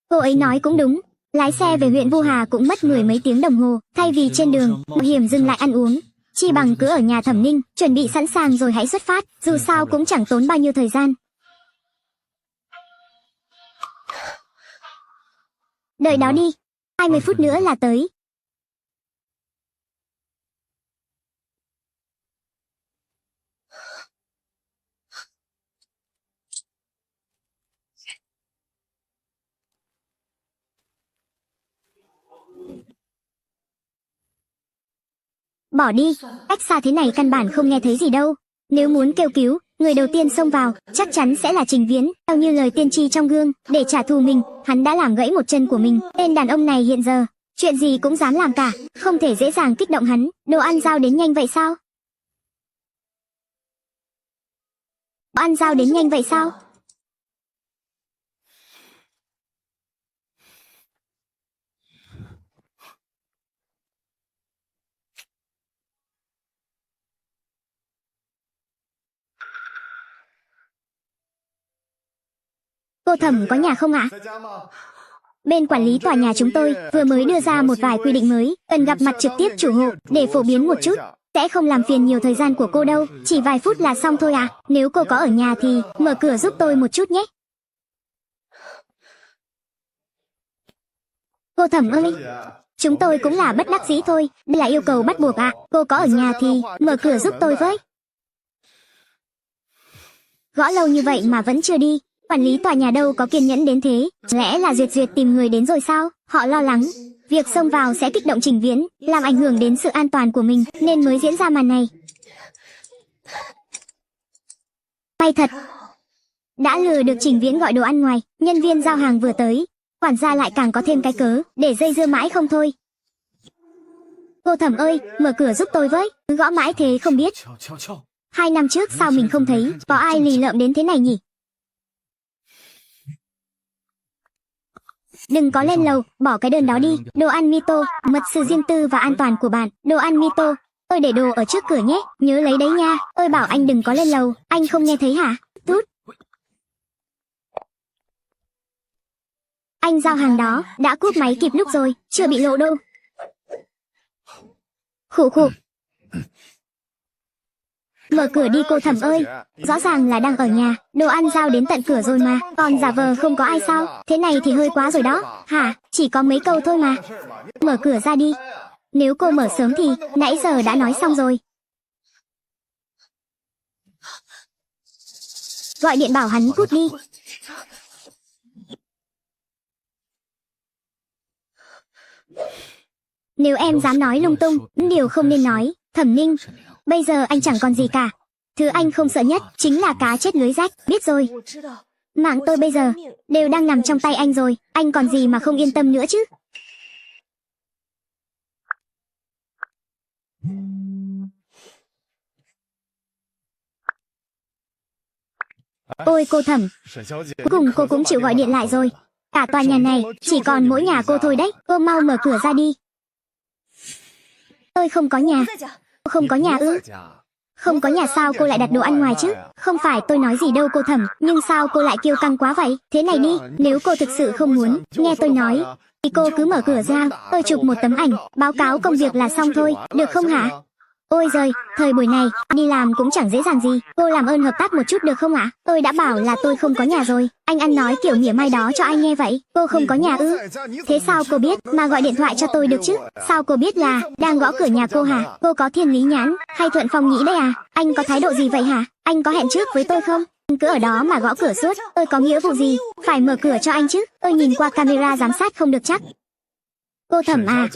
Cô ấy nói cũng đúng. Lái xe về huyện Vu Hà cũng mất 10 mấy tiếng đồng hồ. Thay vì trên đường mạo hiểm dừng lại ăn uống, chi bằng cứ ở nhà Thẩm Ninh, chuẩn bị sẵn sàng rồi hãy xuất phát. Dù sao cũng chẳng tốn bao nhiêu thời gian. Đợi đó đi, 20 phút nữa là tới. bỏ đi, cách xa thế này căn bản không nghe thấy gì đâu. Nếu muốn kêu cứu, người đầu tiên xông vào chắc chắn sẽ là Trình Viễn. Theo như lời tiên tri trong gương, để trả thù mình, hắn đã làm gãy một chân của mình. Tên đàn ông này hiện giờ chuyện gì cũng dám làm cả, không thể dễ dàng kích động hắn. Đồ ăn giao đến nhanh vậy sao? Đồ ăn giao đến nhanh vậy sao? Cô Thẩm có nhà không ạ? Bên quản lý tòa nhà chúng tôi vừa mới đưa ra một vài quy định mới, cần gặp mặt trực tiếp chủ hộ để phổ biến một chút. Sẽ không làm phiền nhiều thời gian của cô đâu, chỉ vài phút là xong thôi à. Nếu cô có ở nhà thì mở cửa giúp tôi một chút nhé. Cô Thẩm ơi, chúng tôi cũng là bất đắc dĩ thôi, đây là yêu cầu bắt buộc ạ. Cô có ở nhà thì mở cửa giúp tôi với. Gõ lâu như vậy mà vẫn chưa đi. Quản lý tòa nhà đâu có kiên nhẫn đến thế. Lẽ là Duyệt Duyệt tìm người đến rồi sao? Họ lo lắng việc xông vào sẽ kích động Trình Viễn, làm ảnh hưởng đến sự an toàn của mình, nên mới diễn ra màn này. May thật, đã lừa được Trình Viễn gọi đồ ăn ngoài. Nhân viên giao hàng vừa tới, quản gia lại càng có thêm cái cớ để dây dưa mãi không thôi. Cô Thẩm ơi, mở cửa giúp tôi với. Gõ mãi thế không biết. 2 năm trước sao mình không thấy có ai lì lợm đến thế này nhỉ? Đừng có lên lầu, bỏ cái đơn đó đi. Đồ ăn Mito, mật sự riêng tư và an toàn của bạn. Đồ ăn Mito, tôi để đồ ở trước cửa nhé, nhớ lấy đấy nha. Tôi bảo anh đừng có lên lầu, anh không nghe thấy hả? Tút. Anh giao hàng đó đã cúp máy kịp lúc rồi, chưa bị lộ đâu. Khụ khụ. Mở cửa đi cô Thẩm ơi, rõ ràng là đang ở nhà, đồ ăn giao đến tận cửa rồi mà, còn giả vờ không có ai sao? Thế này thì hơi quá rồi đó. Hả, chỉ có mấy câu thôi mà. Mở cửa ra đi. Nếu cô mở sớm thì nãy giờ đã nói xong rồi. Gọi điện bảo hắn cút đi. Nếu em dám nói lung tung, điều không nên nói, Thẩm Ninh, bây giờ anh chẳng còn gì cả. Thứ anh không sợ nhất chính là cá chết lưới rách, biết rồi. Mạng tôi bây giờ đều đang nằm trong tay anh rồi, anh còn gì mà không yên tâm nữa chứ. Ôi cô Thẩm, cuối cùng cô cũng chịu gọi điện lại rồi. Cả tòa nhà này chỉ còn mỗi nhà cô thôi đấy, cô mau mở cửa ra đi. Tôi không có nhà. Không có nhà ư? Không có nhà sao cô lại đặt đồ ăn ngoài chứ? Không phải tôi nói gì đâu cô Thẩm, nhưng sao cô lại kiêu căng quá vậy? Thế này đi, nếu cô thực sự không muốn nghe tôi nói thì cô cứ mở cửa ra, tôi chụp một tấm ảnh, báo cáo công việc là xong thôi, được không hả? Ôi giời, thời buổi này, đi làm cũng chẳng dễ dàng gì, cô làm ơn hợp tác một chút được không ạ? Tôi đã bảo là tôi không có nhà rồi, anh ăn nói kiểu mỉa mai đó cho ai nghe vậy? Cô không có nhà ư? Thế sao cô biết mà gọi điện thoại cho tôi được chứ? Sao cô biết là đang gõ cửa nhà cô hả? Cô có thiên lý nhãn hay thuận phong nhĩ đấy à? Anh có thái độ gì vậy hả? Anh có hẹn trước với tôi không? Cứ ở đó mà gõ cửa suốt, tôi có nghĩa vụ gì phải mở cửa cho anh chứ? Tôi nhìn qua camera giám sát không được chắc. Cô Thẩm à,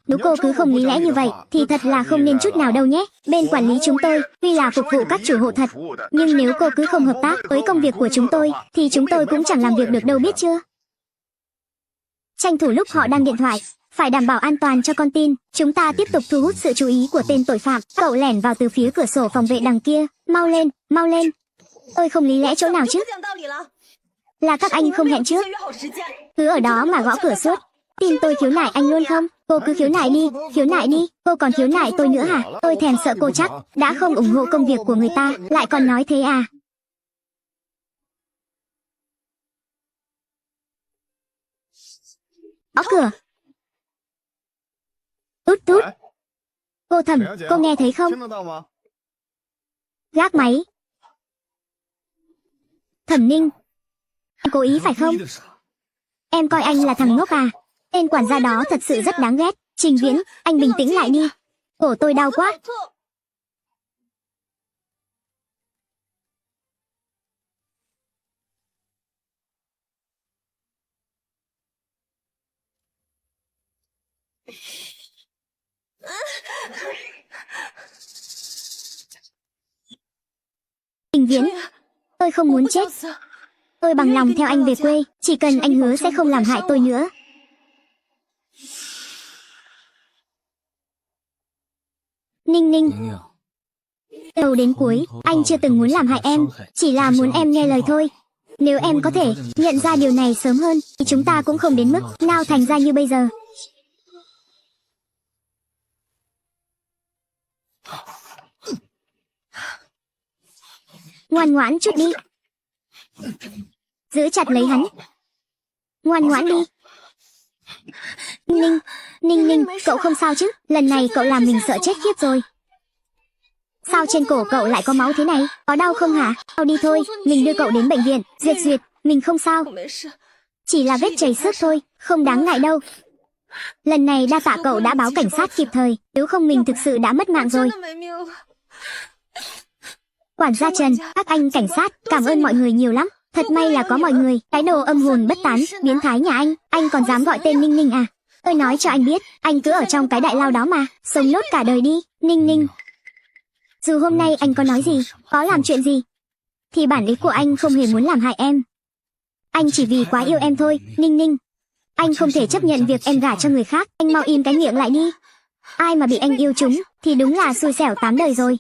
nếu cô cứ không lý lẽ như vậy thì thật là không nên chút nào đâu nhé. Bên quản lý chúng tôi tuy là phục vụ các chủ hộ thật, nhưng nếu cô cứ không hợp tác với công việc của chúng tôi thì chúng tôi cũng chẳng làm việc được đâu biết chưa. Tranh thủ lúc họ đang điện thoại, phải đảm bảo an toàn cho con tin. Chúng ta tiếp tục thu hút sự chú ý của tên tội phạm. Cậu lẻn vào từ phía cửa sổ phòng vệ đằng kia. Mau lên, mau lên. Tôi không lý lẽ chỗ nào chứ? Là các anh không hẹn trước. Cứ ở đó mà gõ cửa suốt. Tin tôi khiếu nại anh luôn không? Cô cứ khiếu nại đi, cô còn khiếu nại tôi nữa hả? Tôi thèm sợ cô chắc, đã không ủng hộ công việc của người ta, lại còn nói thế à? Gõ cửa. Tút tút. Cô Thẩm, cô nghe thấy không? Gác máy. Thẩm Ninh, anh cố ý phải không? Em coi anh là thằng ngốc à? Tên quản gia đó thật sự rất đáng ghét. Trình Viễn, anh bình tĩnh lại đi. Cổ tôi đau quá. Tôi không muốn chết. Tôi bằng lòng theo anh về quê, chỉ cần anh hứa sẽ không làm hại tôi nữa. Ninh Ninh. Từ đầu đến cuối, anh chưa từng muốn làm hại em, chỉ là muốn em nghe lời thôi. Nếu em có thể nhận ra điều này sớm hơn, thì chúng ta cũng không đến mức nào thành ra như bây giờ. Ngoan ngoãn chút đi. Giữ chặt lấy hắn. Ngoan ngoãn đi. Ninh, cậu không sao chứ? Lần này cậu làm mình sợ chết khiếp rồi. Sao trên cổ cậu lại có máu thế này? Có đau không hả? Đau đi thôi, mình đưa cậu đến bệnh viện. Duyệt, mình không sao. Chỉ là vết chảy xước thôi, không đáng ngại đâu. Lần này đa tạ cậu đã báo cảnh sát kịp thời, nếu không mình thực sự đã mất mạng rồi. Quản gia Trần, các anh cảnh sát, cảm ơn mọi người nhiều lắm. Thật may là có mọi người, cái đồ âm hồn bất tán, biến thái nhà anh còn dám gọi tên Ninh Ninh à? Tôi nói cho anh biết, anh cứ ở trong cái đại lao đó mà, sống nốt cả đời đi, Ninh. Dù hôm nay anh có nói gì, có làm chuyện gì, thì bản ý của anh không hề muốn làm hại em. Anh chỉ vì quá yêu em thôi, Ninh. Anh không thể chấp nhận việc em gả cho người khác, anh mau im cái miệng lại đi. Ai mà bị anh yêu trúng, thì đúng là xui xẻo 8 đời rồi.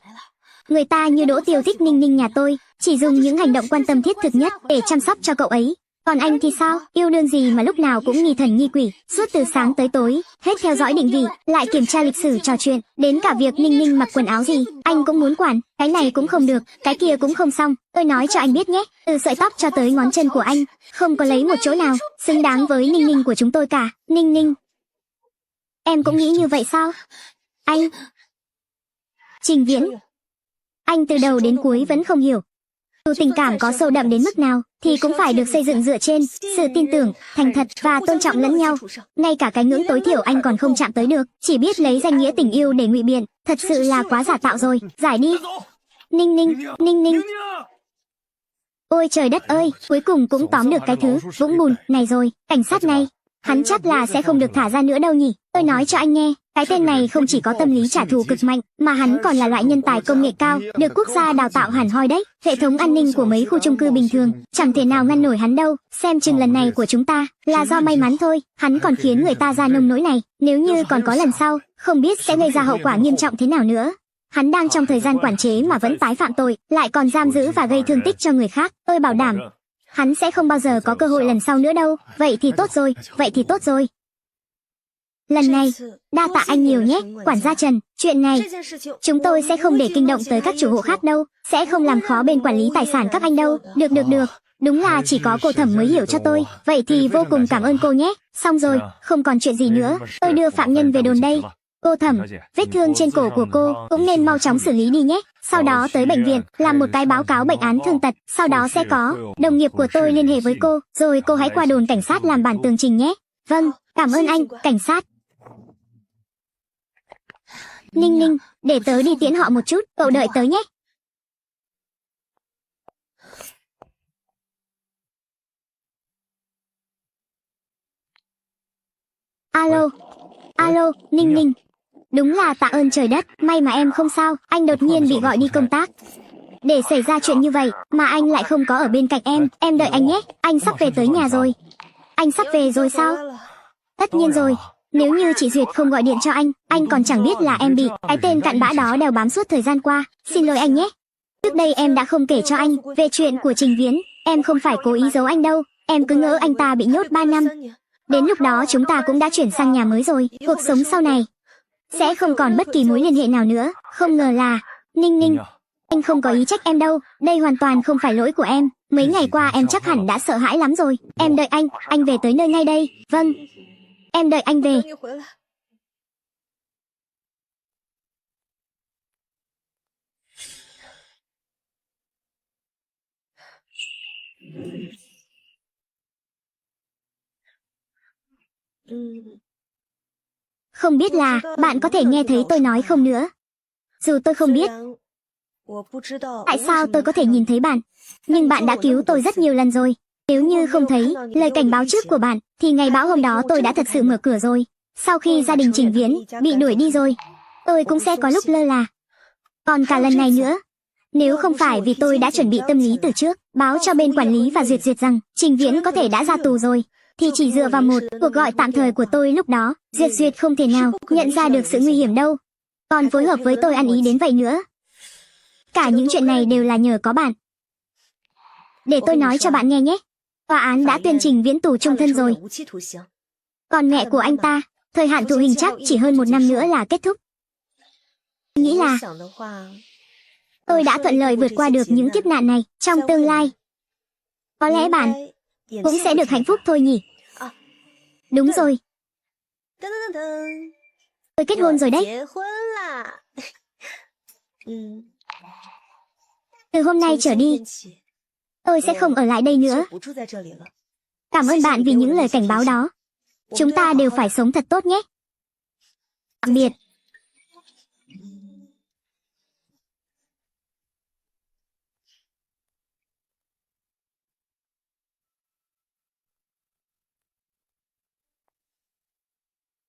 Người ta như Đỗ Tiêu thích Ninh nhà tôi, chỉ dùng những hành động quan tâm thiết thực nhất để chăm sóc cho cậu ấy. Còn anh thì sao? Yêu đương gì mà lúc nào cũng nghi thần nghi quỷ, suốt từ sáng tới tối, hết theo dõi định vị, lại kiểm tra lịch sử trò chuyện, đến cả việc Ninh mặc quần áo gì, anh cũng muốn quản, cái này cũng không được, cái kia cũng không xong. Tôi nói cho anh biết nhé, từ sợi tóc cho tới ngón chân của anh, không có lấy một chỗ nào xứng đáng với Ninh của chúng tôi cả. Ninh. Em cũng nghĩ như vậy sao? Anh. Trình Viễn. Anh từ đầu đến cuối vẫn không hiểu. Dù tình cảm có sâu đậm đến mức nào, thì cũng phải được xây dựng dựa trên sự tin tưởng, thành thật và tôn trọng lẫn nhau. Ngay cả cái ngưỡng tối thiểu anh còn không chạm tới được, chỉ biết lấy danh nghĩa tình yêu để ngụy biện, thật sự là quá giả tạo rồi. Giải đi. Ninh. Ôi trời đất ơi, cuối cùng cũng tóm được cái thứ vũng bùn này rồi. Cảnh sát này, hắn chắc là sẽ không được thả ra nữa đâu nhỉ. Tôi nói cho anh nghe, cái tên này không chỉ có tâm lý trả thù cực mạnh, mà hắn còn là loại nhân tài công nghệ cao, được quốc gia đào tạo hẳn hoi đấy. Hệ thống an ninh của mấy khu chung cư bình thường chẳng thể nào ngăn nổi hắn đâu. Xem chừng lần này của chúng ta là do may mắn thôi, hắn còn khiến người ta ra nông nỗi này. Nếu như còn có lần sau, không biết sẽ gây ra hậu quả nghiêm trọng thế nào nữa. Hắn đang trong thời gian quản chế mà vẫn tái phạm tội, lại còn giam giữ và gây thương tích cho người khác. Tôi bảo đảm, hắn sẽ không bao giờ có cơ hội lần sau nữa đâu. Vậy thì tốt rồi. Lần này, đa tạ anh nhiều nhé, quản gia Trần. Chuyện này, chúng tôi sẽ không để kinh động tới các chủ hộ khác đâu, sẽ không làm khó bên quản lý tài sản các anh đâu. Được. Đúng là chỉ có cô Thẩm mới hiểu cho tôi. Vậy thì vô cùng cảm ơn cô nhé. Xong rồi, không còn chuyện gì nữa, tôi đưa phạm nhân về đồn đây. Cô Thẩm, vết thương trên cổ của cô cũng nên mau chóng xử lý đi nhé. Sau đó tới bệnh viện, làm một cái báo cáo bệnh án thương tật. Sau đó sẽ có đồng nghiệp của tôi liên hệ với cô, rồi cô hãy qua đồn cảnh sát làm bản tường trình nhé. Vâng, cảm ơn anh, cảnh sát. Ninh, để tớ đi tiễn họ một chút, cậu đợi tớ nhé. Alo, Ninh. Đúng là tạ ơn trời đất, may mà em không sao, anh đột nhiên bị gọi đi công tác. Để xảy ra chuyện như vậy, mà anh lại không có ở bên cạnh em đợi anh nhé, anh sắp về tới nhà rồi. Anh sắp về rồi sao? Tất nhiên rồi. Nếu như chị Duyệt không gọi điện cho anh còn chẳng biết là em bị cái tên cặn bã đó đeo bám suốt thời gian qua. Xin lỗi anh nhé. Trước đây em đã không kể cho anh về chuyện của Trình Viễn. Em không phải cố ý giấu anh đâu. Em cứ ngỡ anh ta bị nhốt 3 năm. Đến lúc đó chúng ta cũng đã chuyển sang nhà mới rồi. Cuộc sống sau này sẽ không còn bất kỳ mối liên hệ nào nữa. Không ngờ là... Ninh, anh không có ý trách em đâu. Đây hoàn toàn không phải lỗi của em. Mấy ngày qua em chắc hẳn đã sợ hãi lắm rồi. Em đợi anh về tới nơi ngay đây. Vâng. Em đợi anh về. Không biết là bạn có thể nghe thấy tôi nói không nữa. Dù tôi không biết tại sao tôi có thể nhìn thấy bạn, nhưng bạn đã cứu tôi rất nhiều lần rồi. Nếu như không thấy lời cảnh báo trước của bạn, thì ngày bão hôm đó tôi đã thật sự mở cửa rồi. Sau khi gia đình Trình Viễn bị đuổi đi rồi, tôi cũng sẽ có lúc lơ là. Còn cả lần này nữa, Nếu không phải vì tôi đã chuẩn bị tâm lý từ trước, báo cho bên quản lý và duyệt rằng Trình Viễn có thể đã ra tù rồi, thì chỉ dựa vào một cuộc gọi tạm thời của tôi lúc đó, duyệt không thể nào nhận ra được sự nguy hiểm đâu. Còn phối hợp với tôi ăn ý đến vậy nữa. Cả những chuyện này đều là nhờ có bạn. Để tôi nói cho bạn nghe nhé. Tòa án đã tuyên Trình Viễn tù chung thân rồi. Còn mẹ của anh ta, thời hạn tù hình chắc chỉ hơn 1 năm nữa là kết thúc. Nghĩ là tôi đã thuận lợi vượt qua được những kiếp nạn này trong tương lai. Có lẽ bạn cũng sẽ được hạnh phúc thôi nhỉ? Đúng rồi. Tôi kết hôn rồi đấy. Từ hôm nay trở đi, tôi sẽ không ở lại đây nữa. Cảm ơn bạn vì những lời cảnh báo đó. Chúng ta đều phải sống thật tốt nhé. Tạm biệt.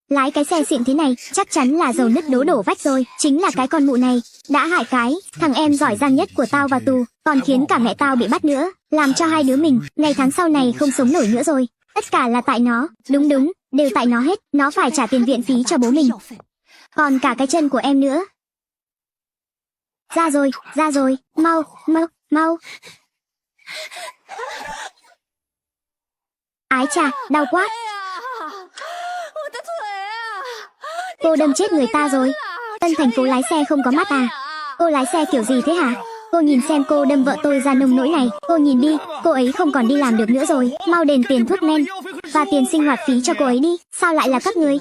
Lái cái xe xịn thế này, chắc chắn là dầu nứt đổ vách rồi. Chính là cái con mụ này, đã hại cái thằng em giỏi giang nhất của tao vào tù, còn khiến cả mẹ tao bị bắt nữa, làm cho hai đứa mình ngày tháng sau này không sống nổi nữa rồi. Tất cả là tại nó, đúng, đều tại nó hết. Nó phải trả tiền viện phí cho bố mình, còn cả cái chân của em nữa. Ra rồi, mau. Ái chà, đau quá. Cô đâm chết người ta rồi. Tân thành phố lái xe không có mắt à? Cô lái xe kiểu gì thế hả? Cô nhìn xem cô đâm vợ tôi ra nông nỗi này. Cô nhìn đi, cô ấy không còn đi làm được nữa rồi. Mau đền tiền thuốc men và tiền sinh hoạt phí cho cô ấy đi. Sao lại là các người?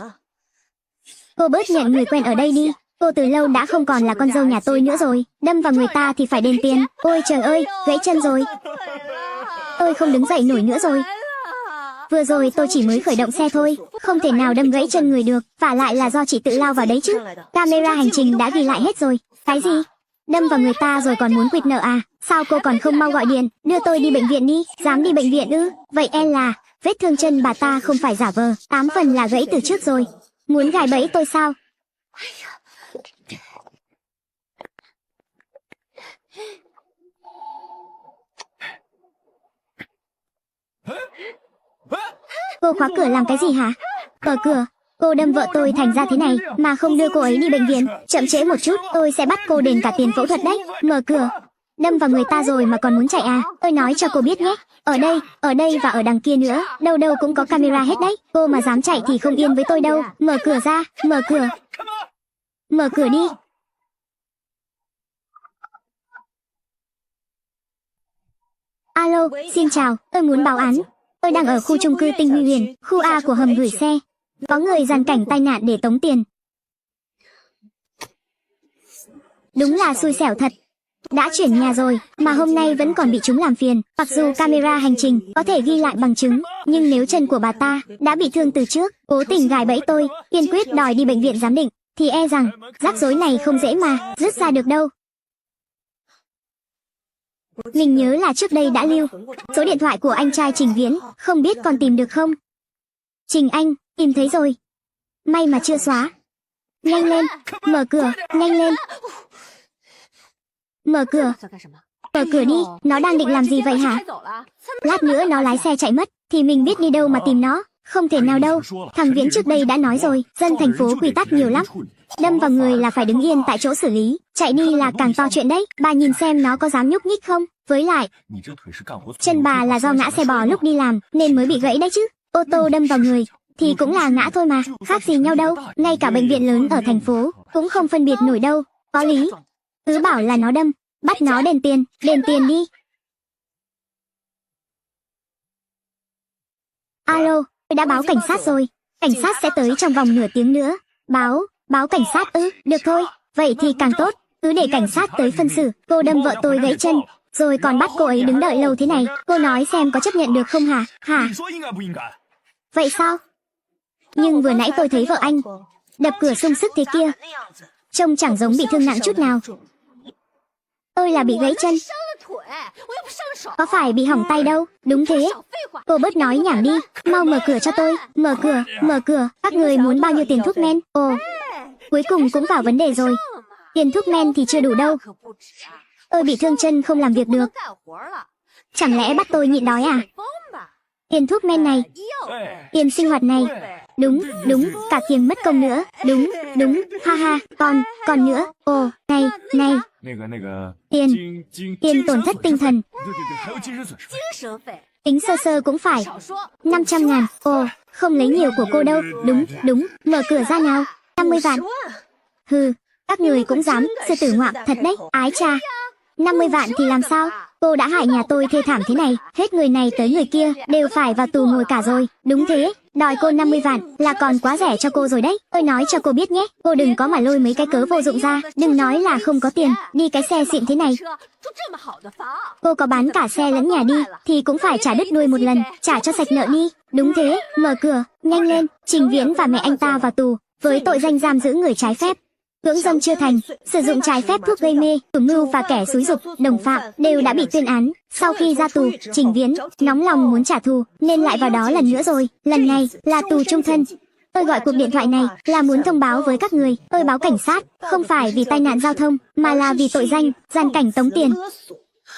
Cô bớt nhận người quen ở đây đi. Cô từ lâu đã không còn là con dâu nhà tôi nữa rồi. Đâm vào người ta thì phải đền tiền. Ôi trời ơi, gãy chân rồi. Tôi không đứng dậy nổi nữa rồi. Vừa rồi tôi chỉ mới khởi động xe thôi, không thể nào đâm gãy chân người được, vả lại là do chị tự lao vào đấy chứ. Camera hành trình đã ghi lại hết rồi. Cái gì? Đâm vào người ta rồi còn muốn quỵt nợ à? Sao cô còn không mau gọi điện, đưa tôi đi bệnh viện đi. Dám đi bệnh viện ư? Vậy em là, vết thương chân bà ta không phải giả vờ, 8 phần là gãy từ trước rồi. Muốn gài bẫy tôi sao? Cô khóa cửa làm cái gì hả? Mở cửa. Cô đâm vợ tôi thành ra thế này mà không đưa cô ấy đi bệnh viện. Chậm trễ một chút tôi sẽ bắt cô đền cả tiền phẫu thuật đấy. Mở cửa. Đâm vào người ta rồi mà còn muốn chạy à? Tôi nói cho cô biết nhé. Ở đây và ở đằng kia nữa. Đâu đâu cũng có camera hết đấy. Cô mà dám chạy thì không yên với tôi đâu. Mở cửa ra. Mở cửa. Mở cửa đi. Alo, xin chào. Tôi muốn báo án. Tôi đang ở khu chung cư Tinh Huy Huyền, khu A của hầm gửi xe. Có người dàn cảnh tai nạn để tống tiền. Đúng là xui xẻo thật. Đã chuyển nhà rồi, mà hôm nay vẫn còn bị chúng làm phiền. Mặc dù camera hành trình có thể ghi lại bằng chứng, nhưng nếu chân của bà ta đã bị thương từ trước, cố tình gài bẫy tôi, kiên quyết đòi đi bệnh viện giám định, thì e rằng rắc rối này không dễ mà rút ra được đâu. Mình nhớ là trước đây đã lưu số điện thoại của anh trai Trình Viễn, không biết còn tìm được không? Trình anh, tìm thấy rồi. May mà chưa xóa. Nhanh lên, mở cửa, nhanh lên. Mở cửa. Mở cửa đi, nó đang định làm gì vậy hả? Lát nữa nó lái xe chạy mất, thì mình biết đi đâu mà tìm nó. Không thể nào đâu, thằng Viễn trước đây đã nói rồi, dân thành phố quy tắc nhiều lắm. Đâm vào người là phải đứng yên tại chỗ xử lý, chạy đi là càng to chuyện đấy. Bà nhìn xem nó có dám nhúc nhích không? Với lại, chân bà là do ngã xe bò lúc đi làm nên mới bị gãy đấy chứ. Ô tô đâm vào người thì cũng là ngã thôi mà, khác gì nhau đâu. Ngay cả bệnh viện lớn ở thành phố cũng không phân biệt nổi đâu. Có lý. Cứ bảo là nó đâm, bắt nó đền tiền đi. Alo, tôi đã báo cảnh sát rồi. Cảnh sát sẽ tới trong vòng nửa tiếng nữa. Báo cảnh sát ư? Được thôi, vậy thì càng tốt. Cứ để cảnh sát tới phân xử. Cô đâm vợ tôi gãy chân, rồi còn bắt cô ấy đứng đợi lâu thế này. Cô nói xem có chấp nhận được không hả? Vậy sao? Nhưng vừa nãy tôi thấy vợ anh đập cửa sung sức thế kia, trông chẳng giống bị thương nặng chút nào. Tôi là bị gãy chân, có phải bị hỏng tay đâu. Đúng thế. Cô bớt nói nhảm đi. Mau mở cửa cho tôi. Mở cửa. Các người muốn bao nhiêu tiền thuốc men? Ồ, cuối cùng cũng vào vấn đề rồi. Tiền thuốc men thì chưa đủ đâu. Tôi bị thương chân không làm việc được. Chẳng lẽ bắt tôi nhịn đói à? Tiền thuốc men này, tiền sinh hoạt này. Đúng, cả tiền mất công nữa. Đúng, ha ha, còn nữa. Ồ, này. Tiền tổn thất tinh thần. Tính sơ cũng phải 500.000. Ồ, không lấy nhiều của cô đâu. Đúng, mở cửa ra nào. 50 vạn. Hừ, các người cũng dám, sư tử ngoạm thật đấy. Ái cha, 50 vạn thì làm sao? Cô đã hại nhà tôi thê thảm thế này, hết người này tới người kia đều phải vào tù ngồi cả rồi. Đúng thế, đòi cô 50 vạn là còn quá rẻ cho cô rồi đấy. Tôi nói cho cô biết nhé, cô đừng có mà lôi mấy cái cớ vô dụng ra. Đừng nói là không có tiền, đi cái xe xịn thế này. Cô có bán cả xe lẫn nhà đi thì cũng phải trả đứt đuôi một lần, trả cho sạch nợ đi. Đúng thế, mở cửa, nhanh lên. Trình Viễn và mẹ anh ta vào tù với tội danh giam giữ người trái phép, cưỡng dâm chưa thành, sử dụng trái phép thuốc gây mê, chủ mưu và kẻ xúi giục, đồng phạm đều đã bị tuyên án. Sau khi ra tù, Trình Viễn nóng lòng muốn trả thù nên lại vào đó lần nữa rồi. Lần này là tù chung thân. Tôi gọi cuộc điện thoại này là muốn thông báo với các người. Tôi báo cảnh sát, không phải vì tai nạn giao thông, mà là vì tội danh gian cảnh tống tiền.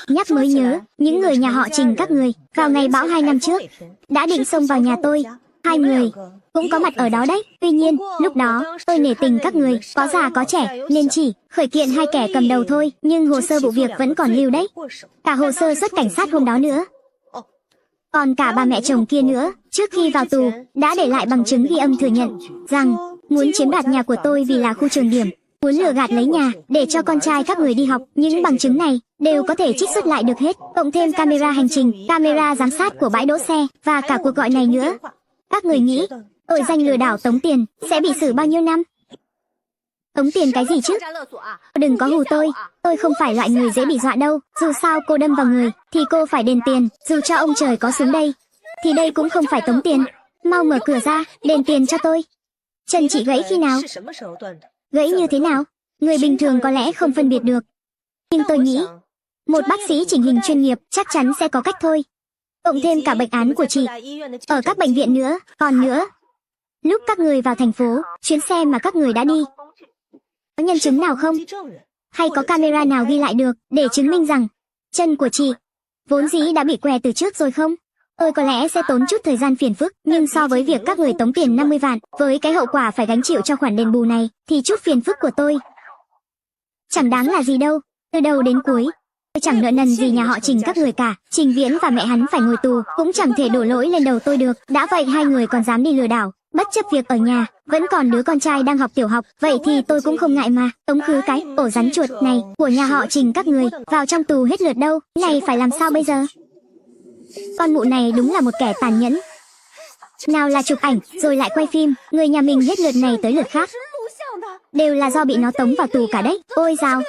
Nhắc mới nhớ, những người nhà họ Trình các người, vào ngày bão 2 năm trước, đã định xông vào nhà tôi. 2 người cũng có mặt ở đó đấy. Tuy nhiên, lúc đó, tôi nể tình các người, có già có trẻ, nên chỉ khởi kiện 2 kẻ cầm đầu thôi. Nhưng hồ sơ vụ việc vẫn còn lưu đấy. Cả hồ sơ xuất cảnh sát hôm đó nữa. Còn cả bà mẹ chồng kia nữa, trước khi vào tù, đã để lại bằng chứng ghi âm thừa nhận rằng muốn chiếm đoạt nhà của tôi vì là khu trường điểm, muốn lừa gạt lấy nhà để cho con trai các người đi học. Những bằng chứng này đều có thể trích xuất lại được hết, cộng thêm camera hành trình, camera giám sát của bãi đỗ xe và cả cuộc gọi này nữa. Các người nghĩ tội danh lừa đảo tống tiền sẽ bị xử bao nhiêu năm? Tống tiền cái gì chứ? Đừng có hù tôi không phải loại người dễ bị dọa đâu. Dù sao cô đâm vào người thì cô phải đền tiền, dù cho ông trời có xuống đây thì đây cũng không phải tống tiền. Mau mở cửa ra, đền tiền cho tôi. Chân chị gãy khi nào? Gãy như thế nào? Người bình thường có lẽ không phân biệt được, nhưng tôi nghĩ một bác sĩ chỉnh hình chuyên nghiệp chắc chắn sẽ có cách thôi. Cộng thêm cả bệnh án của chị ở các bệnh viện nữa. Còn nữa, lúc các người vào thành phố, chuyến xe mà các người đã đi, có nhân chứng nào không? Hay có camera nào ghi lại được để chứng minh rằng chân của chị vốn dĩ đã bị què từ trước rồi không? Tôi có lẽ sẽ tốn chút thời gian phiền phức, nhưng so với việc các người tống tiền 50 vạn, với cái hậu quả phải gánh chịu cho khoản đền bù này, thì chút phiền phức của tôi chẳng đáng là gì đâu. Từ đầu đến cuối, tôi chẳng nợ nần gì nhà họ Trình các người cả. Trình Viễn và mẹ hắn phải ngồi tù, cũng chẳng thể đổ lỗi lên đầu tôi được. Đã vậy 2 người còn dám đi lừa đảo, bất chấp việc ở nhà vẫn còn đứa con trai đang học tiểu học. Vậy thì tôi cũng không ngại mà tống khứ cái ổ rắn chuột này của nhà họ Trình các người vào trong tù hết lượt đâu. Này phải làm sao bây giờ? Con mụ này đúng là một kẻ tàn nhẫn. Nào là chụp ảnh rồi lại quay phim, người nhà mình hết lượt này tới lượt khác, đều là do bị nó tống vào tù cả đấy. Ôi dào,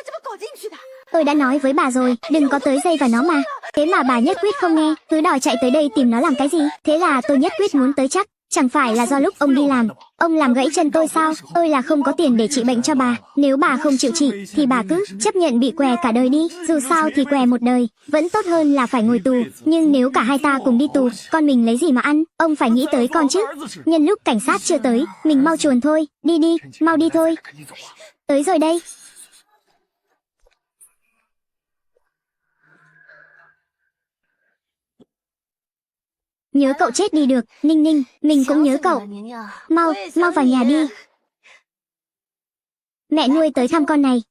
tôi đã nói với bà rồi, đừng có tới dây vào nó mà. Thế mà bà nhất quyết không nghe, cứ đòi chạy tới đây tìm nó làm cái gì. Thế là tôi nhất quyết muốn tới chắc. Chẳng phải là do lúc ông đi làm, ông làm gãy chân tôi sao? Tôi là không có tiền để trị bệnh cho bà. Nếu bà không chịu trị, thì bà cứ chấp nhận bị què cả đời đi. Dù sao thì què một đời vẫn tốt hơn là phải ngồi tù. Nhưng nếu cả hai ta cùng đi tù, con mình lấy gì mà ăn? Ông phải nghĩ tới con chứ. Nhân lúc cảnh sát chưa tới, mình mau chuồn thôi. Đi đi, mau đi thôi. Tới rồi đây. Nhớ cậu chết đi được, Ninh Ninh, mình cũng nhớ cậu. Mau vào nhà đi. Mẹ nuôi tới thăm con này.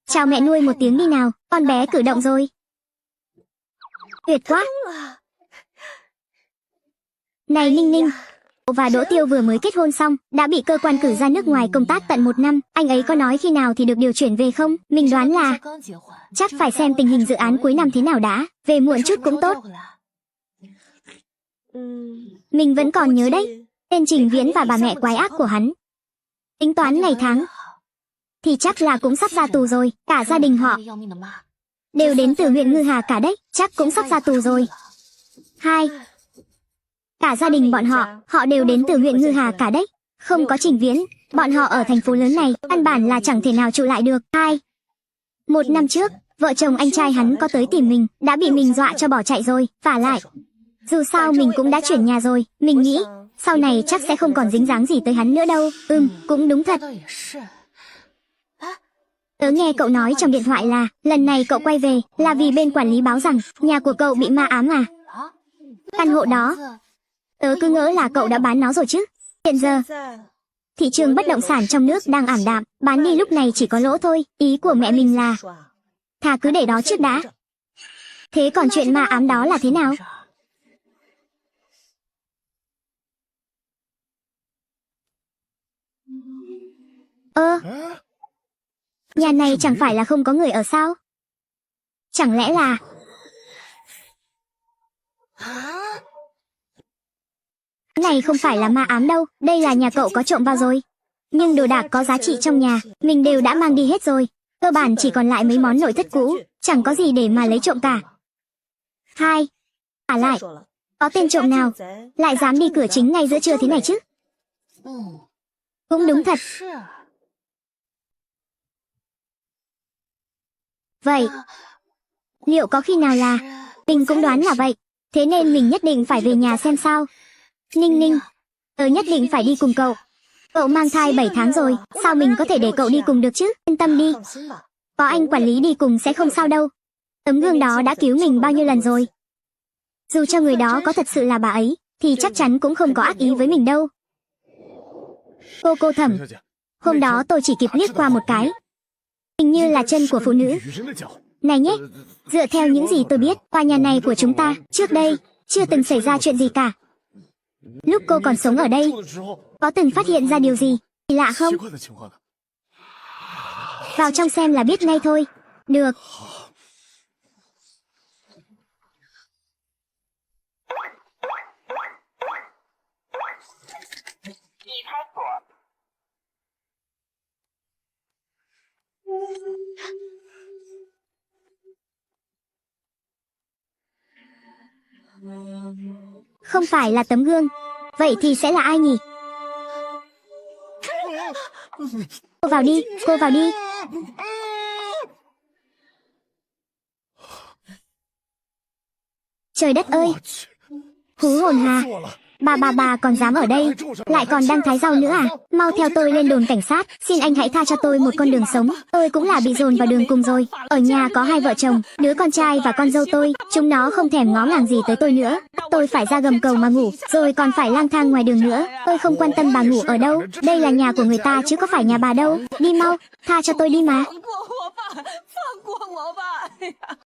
Chào mẹ nuôi một tiếng đi nào, con bé cử động rồi. Tuyệt quá. Này Ninh Ninh, và Đỗ Tiêu vừa mới kết hôn xong, đã bị cơ quan cử ra nước ngoài công tác tận 1 năm. Anh ấy có nói khi nào thì được điều chuyển về không? Mình đoán là chắc phải xem tình hình dự án cuối năm thế nào đã. Về muộn chút cũng tốt. Mình vẫn còn nhớ đấy, tên Trình Viễn và bà mẹ quái ác của hắn. Tính toán ngày tháng thì chắc là cũng sắp ra tù rồi. Cả gia đình họ đều đến từ huyện Ngư Hà cả đấy, chắc cũng sắp ra tù rồi. Cả gia đình bọn họ đều đến từ huyện Ngư Hà cả đấy. Không có Trình Viễn, bọn họ ở thành phố lớn này căn bản là chẳng thể nào trụ lại được. 1 năm trước, vợ chồng anh trai hắn có tới tìm mình, đã bị mình dọa cho bỏ chạy rồi. Vả lại, dù sao mình cũng đã chuyển nhà rồi, mình nghĩ sau này chắc sẽ không còn dính dáng gì tới hắn nữa đâu. Cũng đúng thật. Tớ nghe cậu nói trong điện thoại là lần này cậu quay về là vì bên quản lý báo rằng nhà của cậu bị ma ám à? Căn hộ đó, tớ cứ ngỡ là cậu đã bán nó rồi chứ. Hiện giờ, thị trường bất động sản trong nước đang ảm đạm, bán đi lúc này chỉ có lỗ thôi. Ý của mẹ mình là thà cứ để đó trước đã. Thế còn chuyện ma ám đó là thế nào? Nhà này chẳng phải là không có người ở sao? Chẳng lẽ là... Này không phải là ma ám đâu, đây là nhà cậu có trộm vào rồi. Nhưng đồ đạc có giá trị trong nhà, mình đều đã mang đi hết rồi. Cơ bản chỉ còn lại mấy món nội thất cũ, chẳng có gì để mà lấy trộm cả. Hai, lại, có tên trộm nào lại dám đi cửa chính ngay giữa trưa thế này chứ? Cũng đúng thật. Vậy, liệu có khi nào là... Mình cũng đoán là vậy, thế nên mình nhất định phải về nhà xem sao. Ninh Ninh, tớ nhất định phải đi cùng cậu. Cậu mang thai 7 tháng rồi, sao mình có thể để cậu đi cùng được chứ? Yên tâm đi, có anh quản lý đi cùng sẽ không sao đâu. Tấm gương đó đã cứu mình bao nhiêu lần rồi. Dù cho người đó có thật sự là bà ấy, thì chắc chắn cũng không có ác ý với mình đâu. Cô Thẩm, hôm đó tôi chỉ kịp liếc qua một cái. Hình như là chân của phụ nữ. Này nhé, dựa theo những gì tôi biết, tòa nhà này của chúng ta, trước đây, chưa từng xảy ra chuyện gì cả. Lúc cô còn sống ở đây, có từng phát hiện ra điều gì lạ không? Vào trong xem là biết ngay thôi. Được. Không phải là tấm gương. Vậy thì sẽ là ai nhỉ? Cô vào đi, cô vào đi. Trời đất ơi, hú hồn hà. Bà còn dám ở đây, lại còn đang thái rau nữa à? Mau theo tôi lên đồn cảnh sát, xin anh hãy tha cho tôi một con đường sống. Tôi cũng là bị dồn vào đường cùng rồi. Ở nhà có 2 vợ chồng, đứa con trai và con dâu tôi, chúng nó không thèm ngó ngàng gì tới tôi nữa. Tôi phải ra gầm cầu mà ngủ, rồi còn phải lang thang ngoài đường nữa. Tôi không quan tâm bà ngủ ở đâu, đây là nhà của người ta chứ có phải nhà bà đâu. Đi mau, tha cho tôi đi mà.